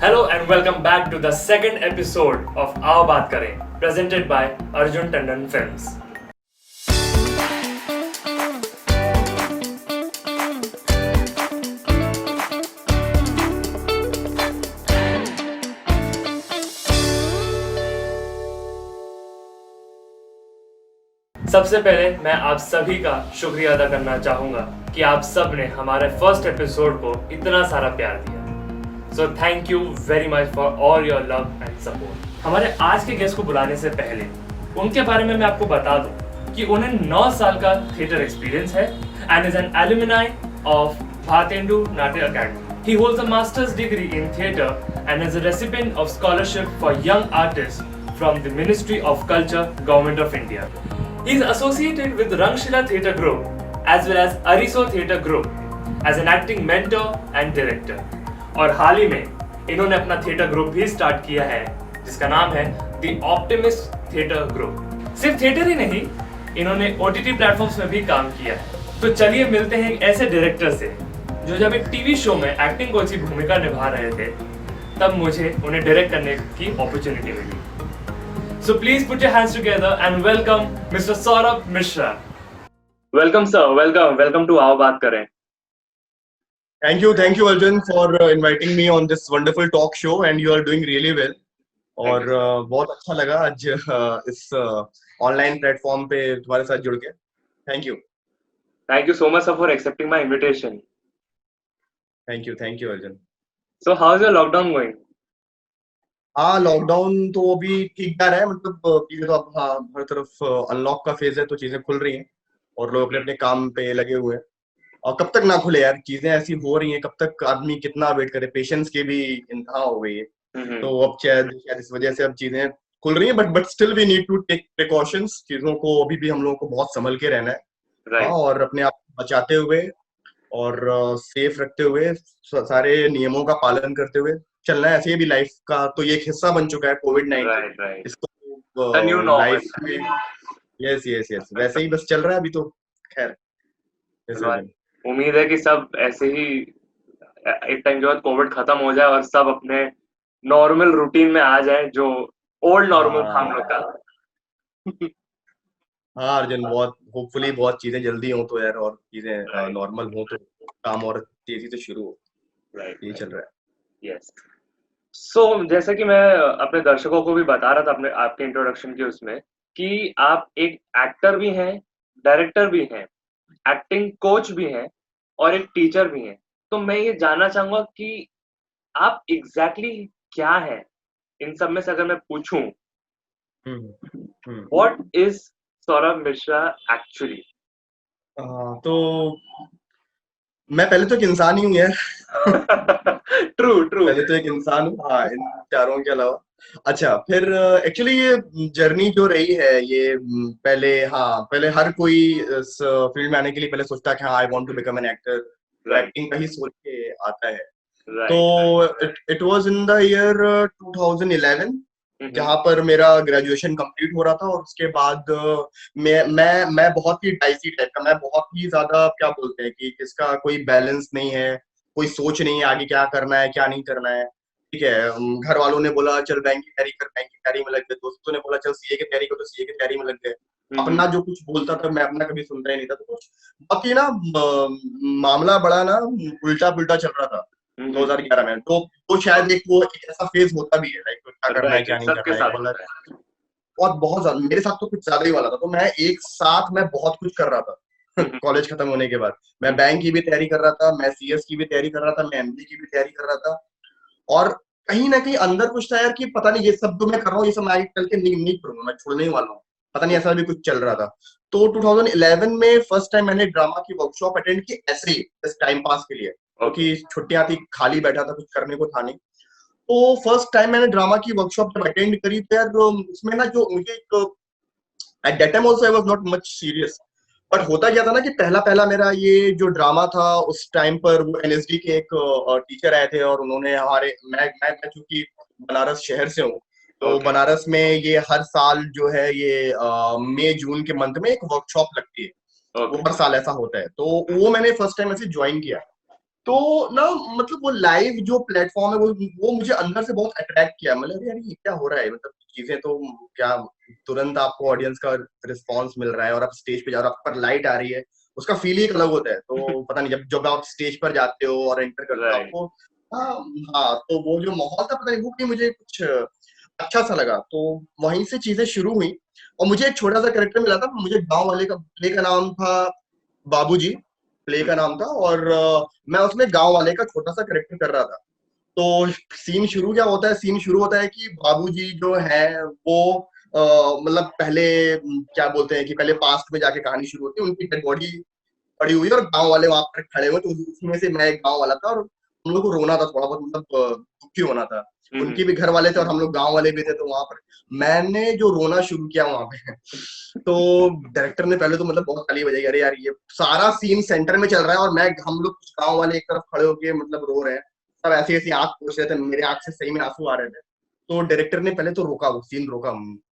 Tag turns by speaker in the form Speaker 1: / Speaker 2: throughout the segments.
Speaker 1: Hello and welcome back to the second episode of आओ बात करें, presented by Arjun Tandon Films. सबसे पहले मैं आप सभी का शुक्रिया अदा करना चाहूंगा कि आप सब ने हमारे फर्स्ट एपिसोड को इतना सारा प्यार दिया. So thank you very much for all your love and support. हमारे आज के गेस्ट को बुलाने से पहले उनके बारे में मैं आपको बता दूं कि उन्हें 9 साल का थिएटर एक्सपीरियंस है and is an alumni of Bharatendu नाट्य academy. He holds a master's degree in theatre and is a recipient of scholarship for young artists from the Ministry of Culture, Government of India. He is associated with Rangshila Theatre Group as well as Ariso Theatre Group as an acting mentor and director. और हाल ही में इन्होंने अपना theatre group भी start किया है जिसका नाम है द ऑप्टिमिस्ट थिएटर ग्रुप. सिर्फ थिएटर ही नहीं, इन्होंने OTT प्लेटफॉर्म्स में भी काम किया है. तो चलिए मिलते हैं एक ऐसे डायरेक्टर से जो जब एक टीवी शो में एक्टिंग कोच की भूमिका निभा रहे थे तब मुझे उन्हें डायरेक्ट करने की अपॉर्चुनिटी मिली. So please put your hands together and welcome Mr. Saurabh Mishra. Welcome sir, welcome to आओ बात करें.
Speaker 2: Thank you Arjun for inviting me on this wonderful talk show and you are doing really well. और बहुत अच्छा लगा आज इस online platform पे तुम्हारे साथ जुड़ के. Thank you
Speaker 1: so much sir for accepting my invitation.
Speaker 2: Thank you Arjun.
Speaker 1: So how is your lockdown going?
Speaker 2: हाँ, लॉकडाउन तो अभी ठीक जा रहा है. मतलब चीजें तो अब हर तरफ अनलॉक का फेज है तो चीजें खुल रही हैं और लोग अपने अपने काम पे लगे हुए हैं. और कब तक ना खुले यार, चीजें ऐसी हो रही हैं, कब तक आदमी कितना वेट करे. पेशेंस की भी इंतहा हो गई है. तो अब शायद इस वजह से अब चीजें खुल रही हैं but still we need to take precautions. चीजों को अभी भी हम लोगों को बहुत संभल के रहना है. हाँ, और अपने आप को बचाते हुए और सेफ रखते हुए, सारे नियमों का पालन करते हुए चलना है. ऐसे भी लाइफ का तो ये एक हिस्सा बन चुका है कोविड-19. इसको लाइफ में यस वैसे ही बस चल रहा है अभी तो. खैर,
Speaker 1: उम्मीद है कि सब ऐसे ही एक टाइम के बाद कोविड खत्म हो जाए और सब अपने नॉर्मल रूटीन में आ जाए जो ओल्ड नॉर्मल था हम लोग का.
Speaker 2: हाँ अर्जुन, बहुत होपफुली बहुत चीजें जल्दी हो तो यार और चीजें नॉर्मल हो तो काम और तेजी से शुरू हो. ये चल रहा है.
Speaker 1: यस. सो जैसे कि मैं अपने दर्शकों को भी बता रहा था अपने आपके इंट्रोडक्शन के उसमें कि आप एक एक्टर भी हैं, डायरेक्टर भी हैं, एक्टिंग कोच भी हैं और एक टीचर भी हैं. तो मैं ये जानना चाहूंगा कि आप एग्जैक्टली क्या हैं इन सब में से. अगर मैं पूछूं what is Saurabh Mishra actually?
Speaker 2: तो मैं पहले तो एक इंसान ही हूँ यार.
Speaker 1: ट्रू
Speaker 2: पहले तो एक इंसान हूँ, हाँ, इन चारों के अलावा. अच्छा, फिर एक्चुअली ये जर्नी जो रही है ये पहले हर कोई इस फील्ड में आने के लिए पहले सोचता है कि हाँ I want to become an actor. Acting का ही सोच के आता है. तो it was in the year 2011 जहाँ पर मेरा ग्रेजुएशन कंप्लीट हो रहा था. और उसके बाद मैं बहुत ही डाइसी टाइप का, मैं बहुत ही ज्यादा क्या बोलते हैं कि जिसका कोई बैलेंस नहीं है, कोई सोच नहीं है आगे क्या करना है क्या नहीं करना है. ठीक है, घर वालों ने बोला चल बैंक की तैयारी कर, बैंक की तैयारी में लग गए. दोस्तों ने बोला चल सीए की तैयारी कर, तो सीए की तैयारी में लग गए. अपना जो कुछ बोलता था मैं अपना कभी सुनता ही नहीं था. तो कुछ बाकी ना मामला बड़ा ना उल्टा पुल्टा चल रहा था 2011 में. तो शायद एक ऐसा फेज होता भी है लाइक क्या करना है क्या नहीं करना है. और बहुत ज्यादा मेरे साथ तो कुछ ज्यादा ही वाला था. तो मैं एक साथ मैं बहुत कुछ कर रहा था. कॉलेज खत्म होने के बाद मैं बैंक की भी तैयारी कर रहा था, मैं सीएस की भी तैयारी कर रहा था, मैं एमबीए की भी तैयारी कर रहा था. और कहीं ना कहीं अंदर कुछ था यार कि पता नहीं ये सब जो मैं कर रहा हूँ ये सब मैं आगे चल के नहीं करूंगा, मैं छोड़ने ही वाला हूँ. पता नहीं ऐसा भी कुछ चल रहा था. तो 2011 में फर्स्ट टाइम मैंने ड्रामा की वर्कशॉप अटेंड की ऐसे ही बस टाइम पास के लिए, क्योंकि छुट्टियां थी, खाली बैठा था, कुछ करने को था नहीं. तो फर्स्ट टाइम मैंने ड्रामा की वर्कशॉप जब अटेंड करी तो यार उसमें ना जो मुझे at that time also I was not much serious. But होता क्या था ना कि पहला मेरा ये जो ड्रामा था उस टाइम पर वो एनएसडी के एक टीचर आए थे और उन्होंने हमारे मैं चूंकि बनारस शहर से हूँ तो बनारस में ये हर साल जो है ये मई जून के मंथ में एक वर्कशॉप लगती है. वो हर साल ऐसा होता है. तो वो मैंने फर्स्ट टाइम ऐसे ज्वाइन किया. तो ना मतलब वो लाइव जो प्लेटफॉर्म है वो मुझे अंदर से बहुत अट्रैक्ट किया। मतलब यार ये क्या हो रहा है, मतलब चीजें तो क्या, तुरंत आपको ऑडियंस का रिस्पॉन्स मिल रहा है और आप स्टेज पे जा रहे हो, आप पर लाइट आ रही है, उसका फील ही एक अलग होता है। तो पता नहीं, जब जब आप स्टेज पर जाते हो और एंटर करते हो
Speaker 1: राइट।
Speaker 2: आपको, हाँ हाँ, तो वो जो माहौल था पता नहीं वो कि मुझे कुछ अच्छा सा लगा। तो वहीं से चीजें शुरू हुई और मुझे एक छोटा सा कैरेक्टर मिला था। मुझे गांव वाले का प्ले का नाम था बाबूजी, प्ले का नाम था। और मैं उसमें गांव वाले का छोटा सा कैरेक्टर कर रहा था। तो सीन शुरू क्या होता है, सीन शुरू होता है कि बाबूजी जो है वो मतलब पहले क्या बोलते हैं कि पहले पास्ट में जाके कहानी शुरू होती है, उनकी डेड बॉडी पड़ी हुई है और गांव वाले वहां पर खड़े हुए। तो उसमें से मैं एक गांव वाला था और हम लोग को रोना था थोड़ा बहुत, मतलब दुखी होना था। उनके भी घर वाले थे और हम लोग गांव वाले भी थे। तो वहां पर मैंने जो रोना शुरू किया वहां पे, तो डायरेक्टर ने पहले तो मतलब बहुत ताली बजाई, अरे यार ये सारा सीन सेंटर में चल रहा है और मैं, हम लोग कुछ गांव वाले एक तरफ खड़े होके मतलब रो रहे हैं। सब ऐसी ऐसी आंख पोंछ रहे थे, मेरे आंख से सही में आंसू आ रहे थे। तो डायरेक्टर ने पहले तो रोका, वो सीन रोका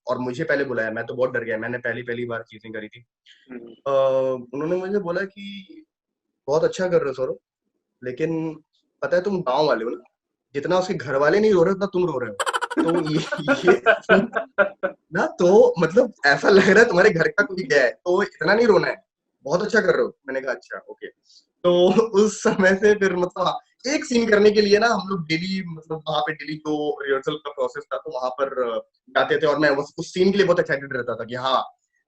Speaker 2: और मुझे पहले बुलाया। मैं तो बहुत डर गया, मैंने पहली पहली बार चीजें करी थी। उन्होंने मुझे बोला कि बहुत अच्छा कर रहे हो सौरभ, लेकिन पता है तुम गांव वाले हो ना, जितना उसके घर वाले नहीं रो रहे उतना तुम रो रहे हो। तो ये ना, तो मतलब ऐसा लग रहा है तुम्हारे घर का कोई गया है, तो इतना नहीं रोना है, बहुत अच्छा कर रहे हो। मैंने कहा अच्छा ओके। तो उस समय से फिर मतलब हाँ, एक सीन करने के लिए ना हम लोग डेली, मतलब वहां पे डेली जो रिहर्सल का प्रोसेस था तो वहां पर जाते थे और मैं उस सीन के लिए बहुत एक्साइटेड रहता था कि हाँ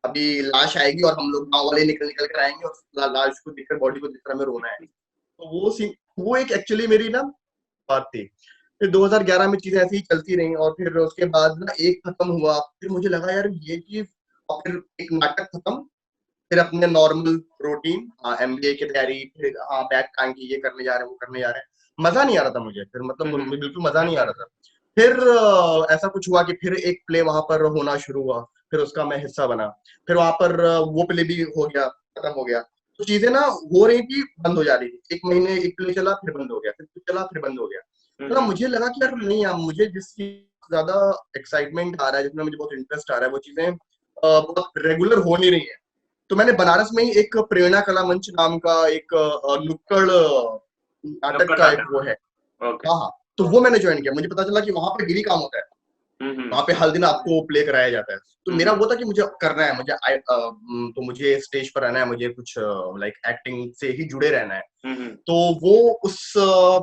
Speaker 2: अभी लाश आएगी और हम लोग गाँव वाले निकल निकल कर आएंगे और लाश को देखकर, बॉडी को देखकर हमें रोना है। तो वो सीन, वो एक एक्चुअली मेरी ना बात थी। फिर 2011 में चीजें ऐसी ही चलती रही और फिर उसके बाद ना एक खत्म हुआ, फिर मुझे लगा यार ये चीज, और फिर एक नाटक खत्म, फिर अपने नॉर्मल रूटीन, हाँ एमबीए की तैयारी, फिर हाँ बैक टाइम की ये करने जा रहे हैं वो करने जा रहे हैं। मजा नहीं आ रहा था मुझे, फिर मतलब बिल्कुल मजा नहीं आ रहा था। फिर ऐसा कुछ हुआ कि फिर एक प्ले वहां पर होना शुरू हुआ, फिर उसका मैं हिस्सा बना। फिर वहां पर वो प्ले भी हो गया, खत्म हो गया। तो चीजें ना हो रही थी, बंद हो जा रही थी। एक महीने एक प्ले चला, फिर बंद हो गया, फिर कुछ चला, फिर बंद हो गया। तो ना मुझे लगा कि यार नहीं यार, मुझे जिस चीज ज्यादा एक्साइटमेंट आ रहा है, जिसमें मुझे बहुत इंटरेस्ट आ रहा है, वो चीजें बहुत रेगुलर हो नहीं रही है। तो मैंने बनारस में ही एक प्रेरणा कला मंच नाम का एक नुक्कड़ नाटक
Speaker 1: नुक्कड़
Speaker 2: का एक
Speaker 1: नाटक।
Speaker 2: वो है।
Speaker 1: ओके।
Speaker 2: हाँ हाँ, तो वो मैंने ज्वाइन किया। मुझे पता चला कि वहां पे डेली काम होता है, वहां पे हर दिन आपको प्ले कराया जाता है। तो मेरा वो था कि मुझे करना है, तो मुझे स्टेज पर रहना है, मुझे कुछ लाइक एक्टिंग से ही जुड़े रहना है। तो वो उस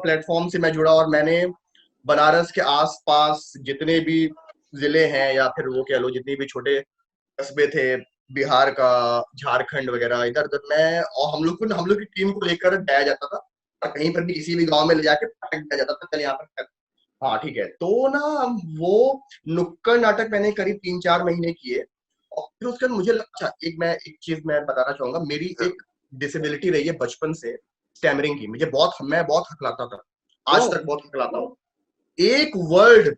Speaker 2: प्लेटफॉर्म से मैं जुड़ा और मैंने बनारस के आसपास जितने भी जिले हैं या फिर वो कह लो जितने भी छोटे कस्बे थे, बिहार का, झारखंड वगैरह, इधर उधर मैं और हम लोग की टीम को लेकर जाया जाता था। और कहीं पर भी किसी भी गांव में ले जाके पटक दिया जाता था, चल यहाँ पर, हाँ ठीक है। तो ना वो नुक्कड़ नाटक मैंने करीब 3-4 महीने किए। और फिर उसके बाद मुझे अच्छा, एक चीज मैं बताना चाहूंगा, मेरी एक डिसेबिलिटी रही है बचपन से, स्टैमरिंग की। मैं बहुत हकलाता था, आज तक बहुत हकलाता हूँ। एक वर्ड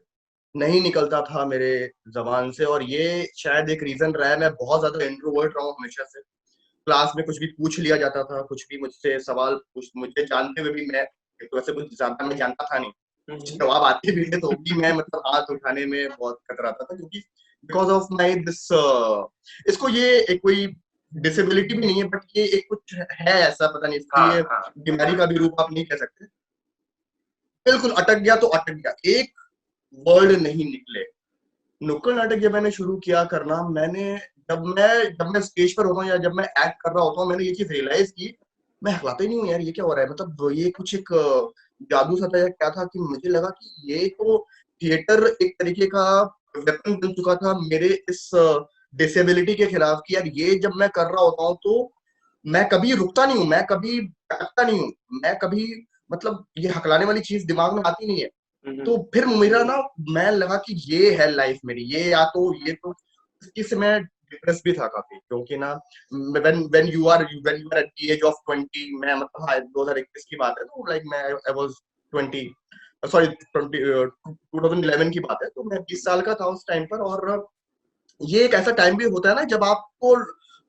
Speaker 2: नहीं निकलता था मेरे जबान से और ये शायद एक रीजन रहा है। मैं बहुत ज्यादा इंट्रोवर्ट रहा हूँ हमेशा से। क्लास में कुछ भी पूछ लिया जाता था, कुछ भी मुझसे सवाल पूछ, मुझे जानते हुए भी मैं, तो वैसे कुछ ज्यादा मैं जानता था नहीं, कुछ जवाब आते भी थे तो भी मैं मतलब हाथ उठाने में बहुत कतराता था, क्योंकि बिकॉज ऑफ माई दिस, इसको ये एक कोई डिसेबिलिटी भी नहीं है, बट ये एक कुछ है ऐसा, पता नहीं इसकी
Speaker 1: हाँ
Speaker 2: ये
Speaker 1: हाँ।
Speaker 2: बीमारी का भी रूप आप नहीं कह सकते। बिल्कुल अटक गया तो अटक गया, एक वर्ड नहीं निकले। नुक्कड़ नाटक जब मैंने शुरू किया करना, जब मैं स्टेज पर होता हूँ या जब मैं एक्ट कर रहा होता हूँ, मैंने ये चीज रियलाइज की, मैं हकलाता ही नहीं हूँ यार, ये क्या हो रहा है। मतलब ये कुछ एक जादू सा था या क्या था, कि मुझे लगा कि ये तो थिएटर एक तरीके का वेपन बन चुका था मेरे इस डिसेबिलिटी के खिलाफ, कि यार ये जब मैं कर रहा होता हूँ तो मैं कभी रुकता नहीं हूँ, मैं कभी अटकता नहीं हूँ, मैं कभी, मतलब ये हकलाने वाली चीज दिमाग में आती नहीं है। तो फिर मेरा ना, मैं लगा कि ये है लाइफ मेरी, ये या तो ये तो, इससे मैं डिप्रेस भी था काफी, क्योंकि ना when you are at the age of 20, मैं मतलब हाँ 2021 की बात है, तो लाइक मैं आई वाज 20, सॉरी 2011 की बात है, तो मैं 20 साल का था उस टाइम पर। और ये एक ऐसा टाइम भी होता है ना जब आपको,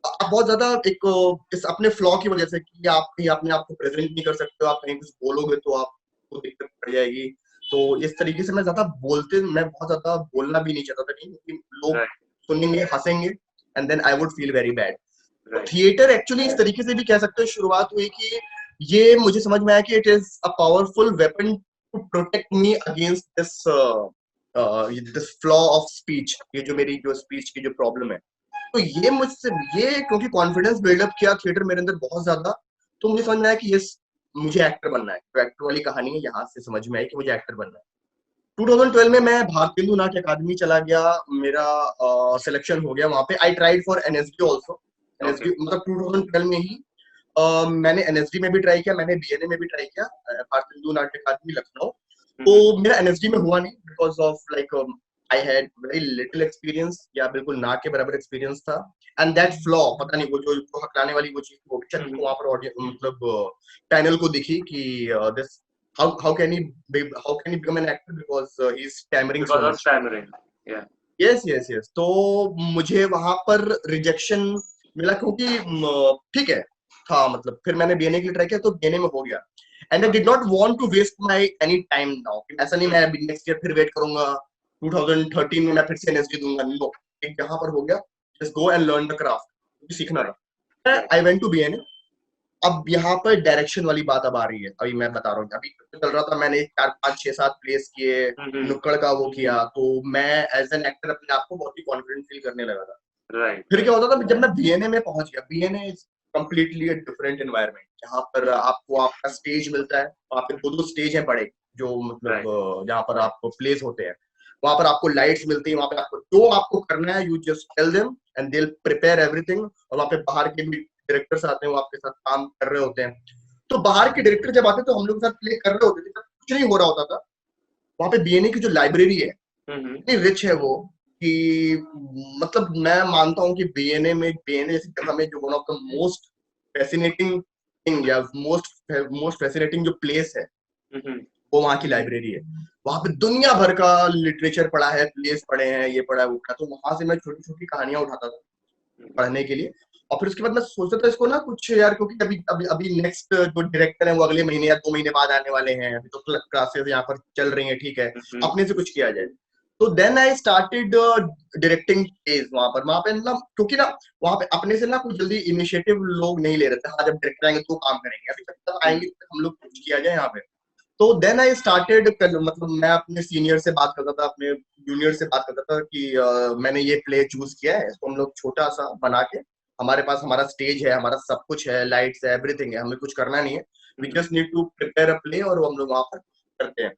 Speaker 2: आप बहुत ज्यादा एक इस अपने फ्लॉ की वजह से, कि आप कहीं अपने आप को प्रेजेंट नहीं कर सकते हो, आप कहीं कुछ बोलोगे तो आपको दिक्कत पड़ जाएगी। तो इस तरीके से मैं बहुत ज्यादा बोलना भी नहीं चाहता था, नहीं, क्योंकि लोग
Speaker 1: राइट।
Speaker 2: सुनेंगे, हंसेंगे, and then I would feel very bad. तो
Speaker 1: राइट।
Speaker 2: थिएटर एक्चुअली इस तरीके से भी कह सकते हो शुरुआत हुई, कि ये मुझे समझ में आया कि it is a powerful weapon to protect me against this flaw of speech, ये जो मेरी जो स्पीच की जो प्रॉब्लम है। तो ये मुझसे, ये क्योंकि कॉन्फिडेंस बिल्डअप किया थिएटर मेरे अंदर बहुत ज्यादा, तो मुझे समझ में आया कि यस, मुझे एक्टर बनना है। तो एक्टर वाली कहानी है, यहाँ से समझ में आई कि मुझे एक्टर बनना है। 2012 में मैं भारतेंदु नाट्य अकादमी चला गया, मेरा सिलेक्शन हो गया वहां पे। I tried for NSD also, NSD मतलब 2012 में ही मैंने एनएसडी में भी ट्राई किया, मैंने बीएनए में भी ट्राई किया, भारतेंदु नाट्य अकादमी लखनऊ। तो मेरा एनएसडी में हुआ नहीं, because of like I had very little experience, या बिल्कुल ना के बराबर एक्सपीरियंस था। एंड दैट फ्लॉ, पता नहीं वो जो हकलाने वाली वो चीज, वो पिक्चर वहां पर ऑडियंस मतलब पैनल को दिखी कि this how can he become an actor because he's stammering so
Speaker 1: because of
Speaker 2: much.
Speaker 1: stammering, yeah.
Speaker 2: yes. तो मुझे वहां पर रिजेक्शन मिला, क्योंकि ठीक है था, मतलब फिर मैंने बीएनए के लिए ट्राई किया, तो बीएनए में हो गया। And I did not want to waste my any time now, ऐसा नहीं मैं अभी नेक्स्ट ईयर फिर वेट करूंगा, 2013 में मैं फिर से एनएसडी दूंगा, नो, यहाँ पर हो गया, just go and learn the craft, सीखना था। I went to BNA. अब यहाँ पर डायरेक्शन वाली बात अब आ रही है, अभी मैं बता रहा हूँ, अभी चल रहा था, मैंने 4 5 6 7 प्लेस किए, नुक्कड़ का वो किया, तो मैं एज एन एक्टर अपने आप को बहुत ही कॉन्फिडेंट फील करने लगा था। फिर क्या होता था, जब मैं बीएनए में पहुंच गया, BNA is completely a different environment, जहाँ पर आपको आपका स्टेज मिलता है, वहाँ पे 2 स्टेज है बड़े, जो मतलब जहाँ पर आपको प्लेस होते हैं, वहां पर आपको लाइट्स मिलती है, वहां पे आपको जो आपको करना है, you just tell them and they will prepare everything. और वहां पे बाहर के भी डायरेक्टर्स आते हैं, वो आपके साथ काम कर रहे होते हैं। तो बाहर के डायरेक्टर जब आते, तो हम लोग के साथ प्ले कर रहे होते थे, कुछ नहीं हो रहा होता था। वहां पे बीएनए की जो लाइब्रेरी है, इतनी रिच है वो, कि मतलब मैं मानता हूँ कि बीएनए जैसी जगह में जो one of the most fascinating thing, या मोस्ट फैसिनेटिंग जो प्लेस है, वो वहाँ की लाइब्रेरी है। वहां पे दुनिया भर का लिटरेचर पढ़ा है, प्लेस पढ़े हैं, ये पढ़ा है, वो पढ़ा। तो वहां से मैं छोटी छोटी कहानियां उठाता था पढ़ने के लिए। और फिर उसके बाद मैं सोचता था इसको ना कुछ यार, क्योंकि अभी अभी अभी नेक्स्ट जो डायरेक्टर है वो अगले महीने या 2 महीने बाद आने वाले हैं, अभी तो क्लासेस यहाँ पर चल रही हैं, ठीक है, अपने से कुछ किया जाए। तो then I started directing phase वहां पे ना, क्योंकि ना वहां पे अपने से ना कुछ जल्दी इनिशिएटिव लोग नहीं ले रहे थे। हाँ, जब डायरेक्टर आएंगे तो काम करेंगे, अभी तक आएंगे हम लोग कुछ किया जाए यहाँ पे। तो देन आई स्टार्टेड, मतलब मैं अपने सीनियर से बात करता था, अपने जूनियर से बात करता था कि मैंने ये प्ले चूज किया है, इसको हम लोग छोटा सा बना के, हमारे पास हमारा स्टेज है, हमारा सब कुछ है, लाइट्स है, एवरीथिंग है, हमें कुछ करना नहीं है, we just need to prepare a play, और हम लोग वहां पर करते हैं।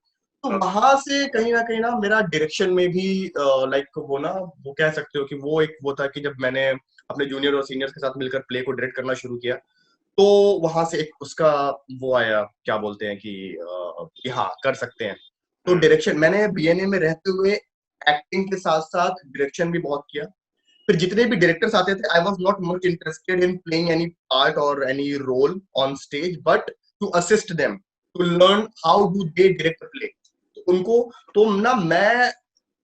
Speaker 2: तो वहां से कहीं ना मेरा डायरेक्शन में भी लाइक वो ना, वो कह सकते हो कि वो एक वो था कि जब मैंने अपने जूनियर और सीनियर्स के साथ मिलकर प्ले को डायरेक्ट करना शुरू किया, तो वहां से एक उसका वो आया, क्या बोलते हैं कि हाँ कर सकते हैं। तो डायरेक्शन मैंने बीएनए में रहते हुए एक्टिंग के साथ साथ डायरेक्शन भी बहुत किया। फिर जितने भी डायरेक्टर्स आते थे, I was not much interested in playing any part और any role on stage, but to assist them to learn how do they direct play. तो उनको, तो ना मैं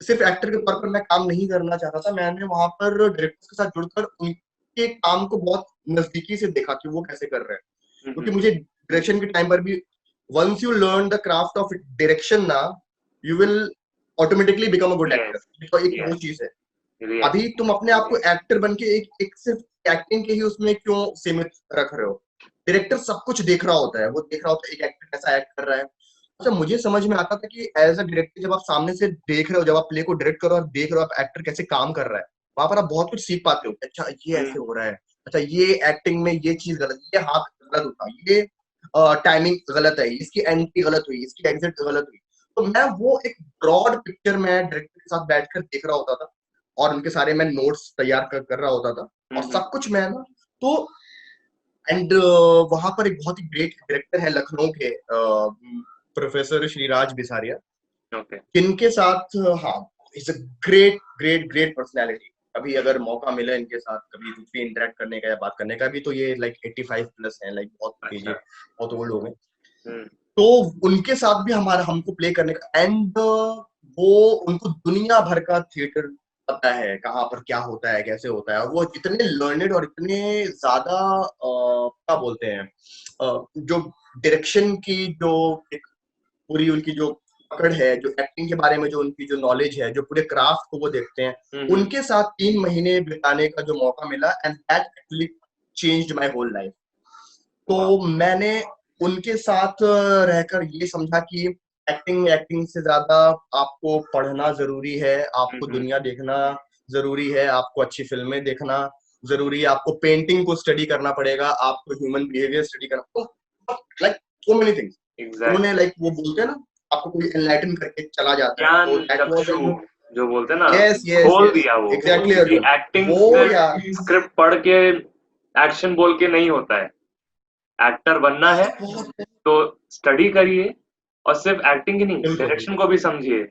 Speaker 2: सिर्फ एक्टर के तौर पर मैं काम नहीं करना चाहता था, मैंने वहां पर डायरेक्टर्स के साथ जुड़कर उनके काम को बहुत नजदीकी से देखा कि वो कैसे कर रहे हैं। क्योंकि मुझे डायरेक्शन के टाइम पर भी, once you learn the craft of direction ना, you will automatically become a good actor. तो एक वो चीज है। अभी तुम अपने आप को एक्टर बन के एक सिर्फ एक्टिंग के ही उसमें क्यों सीमित रख रहे हो? डायरेक्टर सब कुछ देख रहा होता है, वो देख रहा होता है एक एक्टर कैसा एक्ट कर रहा है। अच्छा, मुझे समझ में आता था कि एज अ डायरेक्टर जब आप सामने से देख रहे हो, जब आप प्ले को डायरेक्ट करो और देख रहे हो आप एक्टर कैसे काम कर रहा है, वहां पर आप बहुत कुछ सीख पाते हो। अच्छा, ये ऐसे हो रहा है, अच्छा ये एक्टिंग में ये चीज गलत, ये हाथ गलत उठा, ये टाइमिंग गलत है, इसकी एंट्री गलत हुई, इसकी एग्जिट गलत हुई। तो मैं वो एक ब्रॉड पिक्चर में डायरेक्टर के साथ बैठकर देख रहा होता था, और उनके सारे मैं नोट्स तैयार कर रहा होता था, और सब कुछ मैं ना, तो एंड वहां पर एक बहुत ही ग्रेट डायरेक्टर है लखनऊ के, प्रोफेसर श्रीराज बिसारिया, जिनके साथ हाँ, is a great great great personality. कभी अगर मौका मिले इनके साथ कभी कुछ भी इंटरेक्ट करने का या बात करने का भी, तो ये लाइक 85 प्लस है, लाइक बहुत एज, बहुत ओल्ड हो गए। तो उनके साथ भी हमारा हमको प्ले करने का, एंड वो उनको दुनिया भर का थिएटर पता है, कहाँ पर क्या होता है, कैसे होता है, और वो इतने लर्नेड और इतने ज्यादा क्या बोलते हैं, जो डायरेक्शन की जो एक पूरी उनकी जो पकड़ है, जो एक्टिंग के बारे में जो उनकी जो नॉलेज है, जो पूरे क्राफ्ट को वो देखते हैं, उनके साथ 3 महीने बिताने का जो मौका मिला, and that actually changed my whole life. तो मैंने उनके साथ रहकर ये समझा कि एक्टिंग से ज्यादा आपको पढ़ना जरूरी है, आपको दुनिया देखना जरूरी है, आपको अच्छी फिल्में देखना जरूरी है, आपको पेंटिंग को स्टडी करना पड़ेगा, आपको ह्यूमन बिहेवियर स्टडी करना, तो लाइक सो मेनी थिंग्स उन्होंने, लाइक वो बोलते हैं ना, आपको कोई एनलाइटन करके चला जाता है, तो दैट वाज
Speaker 1: जो बोलते हैं ना,
Speaker 2: यस यस
Speaker 1: खोल
Speaker 2: यस
Speaker 1: दिया वो
Speaker 2: एग्जैक्टली
Speaker 1: कि
Speaker 2: अर्जुन,
Speaker 1: एक्टिंग
Speaker 2: वो
Speaker 1: सिर्फ
Speaker 2: यार
Speaker 1: स्क्रिप्ट पढ़ के एक्शन बोल के नहीं होता है। एक्टर बनना है
Speaker 2: बहुत
Speaker 1: तो स्टडी करिए, और सिर्फ एक्टिंग ही नहीं,
Speaker 2: बिल्कुल
Speaker 1: डायरेक्शन को भी समझिए,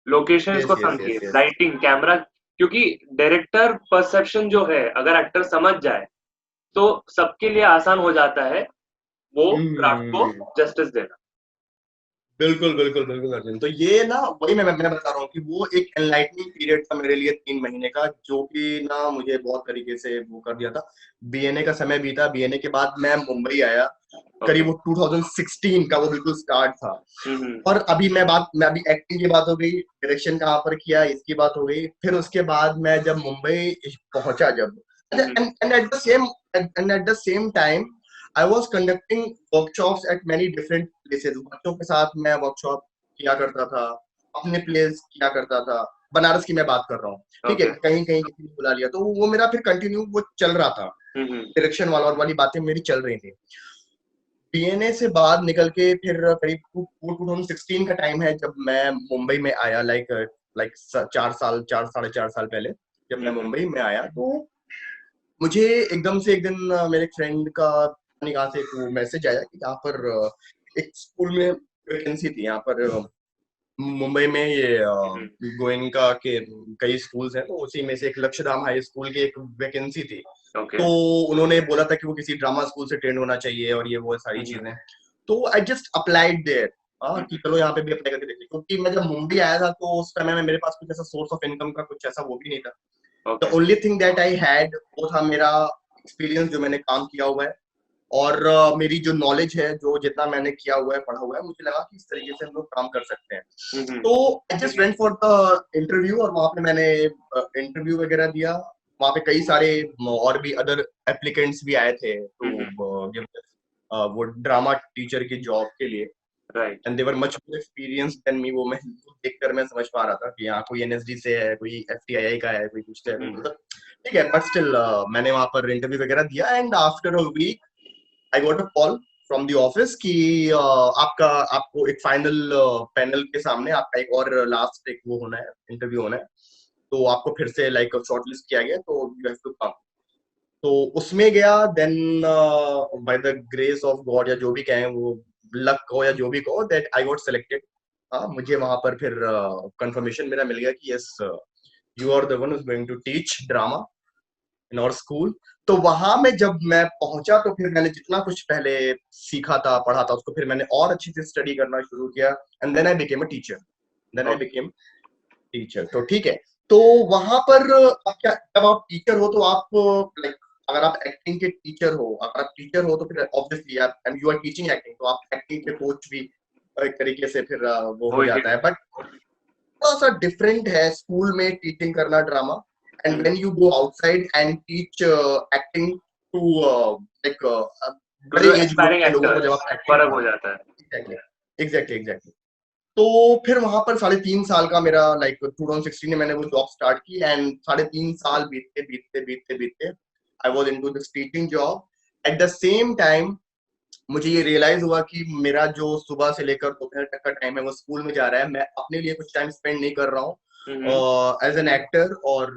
Speaker 1: लोकेशंस
Speaker 2: यस
Speaker 1: को
Speaker 2: यस
Speaker 1: समझिए,
Speaker 2: यस यस
Speaker 1: लाइटिंग, कैमरा, क्योंकि डायरेक्टर परसेप्शन जो है, अगर एक्टर समझ जाए तो सबके लिए आसान हो जाता है वो क्राफ्ट को जस्टिस देना।
Speaker 2: बिल्कुल बिल्कुल बिल्कुल अर्जुन, तो ये ना वही मैं बता रहा हूँ कि वो एक एनलाइटनिंग पीरियड था मेरे लिए 3 महीने का, जो कि ना मुझे बहुत तरीके से वो कर दिया था। बीएनए का समय बीता, बीएनए के बाद मैं मुंबई आया, करीब वो 2016 का वो बिल्कुल स्टार्ट था। और मैं अभी एक्टिंग की बात हो गई, डायरेक्शन कहाँ पर किया इसकी बात हो गई, फिर उसके बाद मैं जब मुंबई पहुंचा, जब and eight the same time I was conducting workshops at many different places. बच्चों के साथ मैं वर्कशॉप किया करता था, अपने प्लेस किया करता था, बनारस की मैं बात कर रहा हूँ, ठीक है, कहीं कहीं किसी ने बुला लिया, तो वो मेरा फिर कंटिन्यू वो चल रहा था, डायरेक्शन वाला और वाली बातें मेरी चल रही थी। बीएनए से बाद निकल के फिर करीब 2016 का टाइम है जब मैं मुंबई में आया, लाइक 4 साल 4 साढ़े 4 साल पहले जब मैं मुंबई में आया, तो मुझे एकदम से एक दिन मेरे फ्रेंड का कहाँ से एक मैसेज आया कि यहाँ पर एक स्कूल में वैकेंसी थी, यहाँ पर मुंबई में ये गोयनका के कई स्कूल्स हैं, तो उसी में से एक लक्ष्यधाम हाई स्कूल की एक वैकेंसी थी। तो उन्होंने बोला था कि वो किसी ड्रामा स्कूल से ट्रेंड होना चाहिए और ये वो सारी चीजें, तो आई जस्ट अप्लाइड देयर, कि चलो यहाँ पे भी अप्लाई करके देखते, क्योंकि मैं जब मुंबई आया था तो उस समय में मेरे पास कुछ ऐसा सोर्स ऑफ इनकम का कुछ ऐसा वो भी नहीं था। The only thing that I had वो था मेरा एक्सपीरियंस, जो मैंने काम किया हुआ है, और मेरी जो नॉलेज है, जो जितना मैंने किया हुआ है, पढ़ा हुआ है, मुझे लगा कि इस तरीके से हम लोग काम कर सकते हैं। तो I just went for the interview, और वहां पे मैंने इंटरव्यू वगैरह दिया। वहां पे कई सारे और भी अदर एप्लीकेंट्स भी आए थे तो वो ड्रामा टीचर की जॉब के लिए, and they were much more experienced than me. वो मैं देखकर मैं समझ पा रहा था कि यहाँ कोई एनएसडी से है, कोई एफटीआईआई का है, कोई कुछ है, ठीक है, बट स्टिल मैंने वहां पर इंटरव्यू वगैरह दिया, and after a week I got a call from the office कि आपको एक फाइनल पैनल के सामने आपका एक और लास्ट एक वो होना है, इंटरव्यू होना है, तो आपको फिर से लाइक शॉर्टलिस्ट किया गया, तो यू हैव टू कम। तो उसमें गया, then by the grace of God, या जो भी कहें, वो लक हो या जो भी कहो, दैट आई गॉट सिलेक्टेड। हाँ, मुझे वहां पर फिर कंफर्मेशन मेरा मिल गया कि yes, you are the one who is going to teach drama in our school. तो वहां में जब मैं पहुंचा, तो फिर मैंने जितना कुछ पहले सीखा था, पढ़ा था, उसको फिर मैंने और अच्छी से स्टडी करना शुरू किया, and then I became a teacher. तो ठीक है, तो वहां पर अब क्या, जब आप टीचर हो तो आप लाइक, अगर आप एक्टिंग के टीचर हो, अगर आप टीचर हो तो फिर ऑब्वियसली आप यू आर टीचिंग एक्टिंग, तो आप एक्टिंग के कोच भी एक तरीके से फिर वो हो जाता है। बट थोड़ा सा डिफरेंट है स्कूल में टीचिंग करना drama, and when you go outside and teach acting to like बड़े एज ग्रुप के लोगों को, जब आप
Speaker 1: फर्क हो जाता है।
Speaker 2: एग्जैक्टली। तो फिर वहां पर 3.5 साल का मेरा, लाइक 2016 में मैंने वो जॉब स्टार्ट की, एंड 3.5 साल बीतते बीतते बीतते बीतते I was in to this teaching job. At the same time मुझे ये रियलाइज हुआ कि मेरा जो सुबह से लेकर दोपहर तक का टाइम है वो स्कूल में जा रहा है, मैं अपने लिए कुछ टाइम स्पेंड नहीं कर रहा हूँ एज एन एक्टर और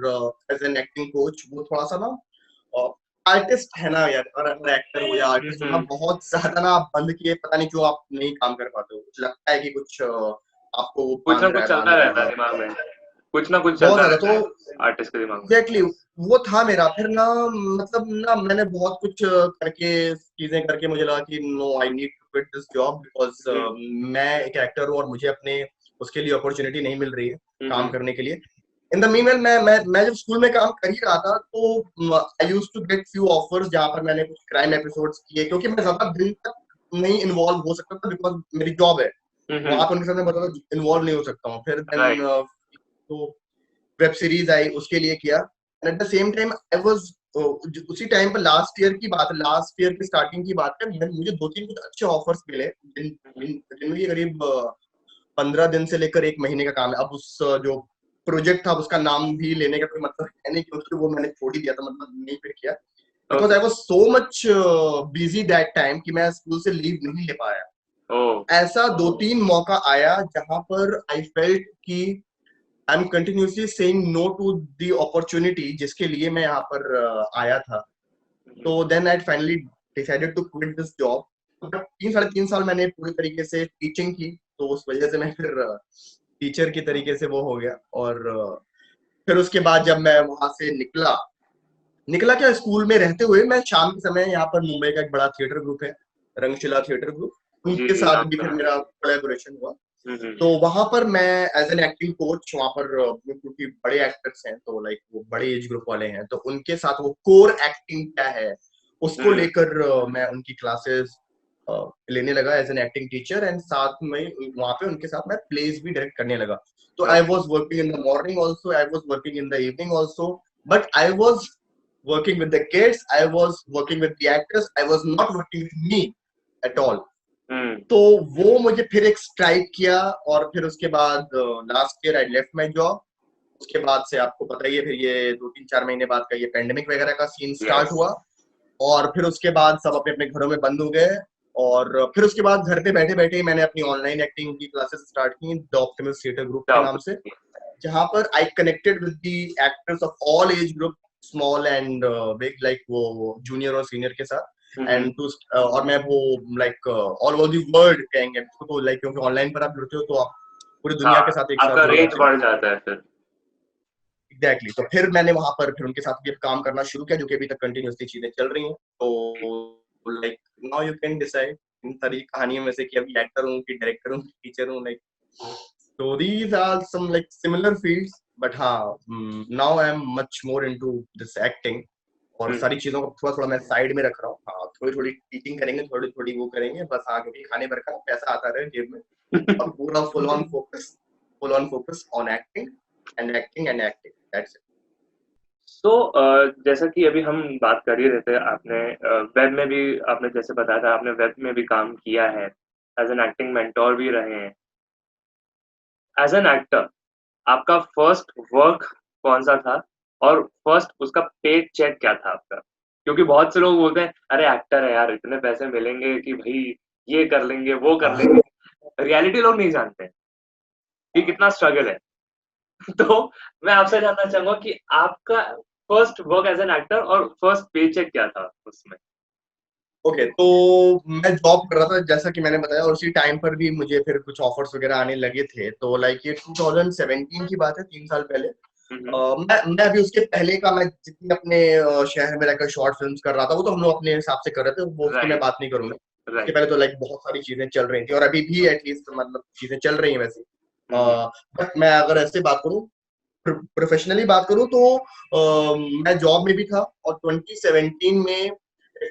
Speaker 2: एज एन एक्टिंग कोच। वो थोड़ा सा ना आर्टिस्ट है ना यार, अगर एक्टर हो या आर्टिस्ट हो ना, बहुत ज्यादा ना आप बंद किए, पता नहीं क्यों आप नहीं काम कर पाते हो, कुछ लगता है कि कुछ आपको
Speaker 1: कुछ ना कुछ चलता रहता है दिमाग में, कुछ ना कुछ
Speaker 2: बहुत
Speaker 1: चलता
Speaker 2: ज्यादा।
Speaker 1: रहता है
Speaker 2: तो
Speaker 1: आर्टिस्ट के दिमाग में।
Speaker 2: एग्जैक्टली वो था मेरा। फिर ना मतलब ना मैंने बहुत कुछ करके चीजें करके मुझे लगा कि no, I need to quit this job, because मैं एक एक्टर हूँ और मुझे अपने उसके लिए अपॉर्चुनिटी नहीं मिल रही है काम करने के लिए। इन द मीनवेल मैं जब स्कूल में काम कर ही रहा था, तो I used to get few offers जहाँ पर मैंने कुछ क्राइम एपिसोड्स किए, क्योंकि मैं ज्यादा दिन तक नहीं इन्वॉल्व हो सकता था, बिकॉज मेरी जॉब है, वहां पर उनके साथ मैं बहुत इन्वॉल्व नहीं हो सकता हूँ। फिर देन तो वेब सीरीज आई, उसके लिए किया, and eight the same time I was उसी टाइम पर लास्ट ईयर की स्टार्टिंग की बात है, मुझे 2-3 कुछ अच्छे ऑफर्स मिले जिनमें ये करीब 15 दिन से लेकर 1 महीने का काम है। अब उस जो प्रोजेक्ट था उसका नाम भी लेने का कोई मतलब है नहीं, क्योंकि वो मैंने छोड़ ही दिया था, मतलब नहीं फिर किया, because I was so much busy that time कि मैं स्कूल से लीव नहीं ले पाया। ऐसा 2-3 मौका आया जहां पर आई फेल्ट कि I am continuously saying no to the opportunity जिसके लिए मैं यहाँ पर आया था। तो then I finally decided to quit this job. But 3-3.5 साल मैंने पूरी तरीके से टीचिंग की, तो उस वजह से मैं फिर टीचर की तरीके से वो हो गया। और फिर उसके बाद जब मैं वहां से निकला क्या, स्कूल में रहते हुए मैं शाम के समय यहाँ पर मुंबई का एक बड़ा थिएटर ग्रुप है, रंगशिला थिएटर ग्रुप, उनके साथ भी फिर मेरा कोलैबोरेशन हुआ। तो वहां पर मैं एज एन एक्टिंग कोच वहां पर, क्योंकि बड़े एक्टर्स हैं तो लाइक वो बड़े एज ग्रुप वाले हैं, तो उनके साथ वो कोर एक्टिंग क्या है उसको लेकर मैं उनकी क्लासेस लेने लगा as an acting teacher, and साथ में वहां पे उनके साथ मैं प्लेस भी डायरेक्ट करने लगा। तो I was working in the morning also, I was working in the evening also, but I was working with the kids, I was working with the actors, I was not working with me at all. तो वो मुझे फिर एक strike किया, और फिर उसके बाद last year I left my job. उसके बाद से आपको पता ही है, फिर ये 2-3-4 महीने बाद का ये पेंडेमिक वगैरह का सीन स्टार्ट हुआ, और फिर उसके बाद सब अपने अपने घरों में बंद हो गए। और फिर उसके बाद घर पे बैठे बैठे ही मैंने अपनी ऑनलाइन एक्टिंग की क्लासेस स्टार्ट की द ऑप्टिमस थिएटर ग्रुप के नाम से, जहां पर I connected with the actors of all age group, small and big, like वो जूनियर और सीनियर के साथ। एंड टू और मैं वो like all over the world कहेंगे तो, लाइक क्योंकि ऑनलाइन पर आप जुड़ते हो तो आप पूरी दुनिया के साथ एक साथ
Speaker 1: आपका
Speaker 2: जुड़
Speaker 1: रेंज
Speaker 2: जाते हो।
Speaker 1: बढ़ जाता है फिर।
Speaker 2: एग्जैक्टली, तो फिर मैंने वहां पर फिर उनके साथ भी काम करना शुरू किया, जो कि अभी तक कंटिन्यूसली चीजें चल रही हैं। तो like now you can decide in सारी कहानियों में से कि अभी एक्टर हूँ कि डायरेक्टर हूँ कि टीचर हूँ, like so these are some like similar fields, but हाँ, now I am much more into this acting, और सारी चीजों को थोड़ा थोड़ा मैं साइड में रख रहा हूँ। हाँ, थोड़ी थोड़ी टीचिंग करेंगे, थोड़ी थोड़ी वो करेंगे बस, हाँ, क्योंकि खाने भर का पैसा आता रहे जेब में, और पूरा full on focus on acting and acting and acting, that's it.
Speaker 1: तो जैसा कि अभी हम बात कर ही रहे थे, आपने वेब में भी, आपने जैसे बताया था, आपने वेब में भी काम किया है, एज एन एक्टिंग मेंटोर भी रहे हैं। एज एन एक्टर आपका फर्स्ट वर्क कौन सा था, और फर्स्ट उसका पेड चेक क्या था आपका? क्योंकि बहुत से लोग बोलते हैं अरे एक्टर है यार, इतने पैसे मिलेंगे कि भाई ये कर लेंगे वो कर लेंगे। रियलिटी लोग नहीं जानते कि कितना स्ट्रगल है। तो मैं आपसे जानना चाहूंगा कि आपका first work as an actor और फर्स्ट पे चेक क्या था उसमें?
Speaker 2: ओके, तो मैं जॉब कर रहा था जैसा कि मैंने बताया, और उसी टाइम पर भी मुझे फिर कुछ ऑफर्स वगैरह आने लगे थे। तो लाइक ये 2017 की बात है, 3 साल पहले। मैं अभी उसके पहले का, मैं जितनी अपने शहर में रहकर शॉर्ट फिल्म्स कर रहा था वो तो हम लोग अपने हिसाब से कर रहे थे, वो उसकी मैं बात नहीं करूंगा। उसके पहले तो लाइक बहुत सारी चीजें चल रही थी, और अभी भी एटलीस्ट मतलब चीजें चल रही हैं वैसे। बट मैं अगर ऐसे बात करूं, प्रोफेशनली बात करूं, तो मैं जॉब में भी था, और 2017 में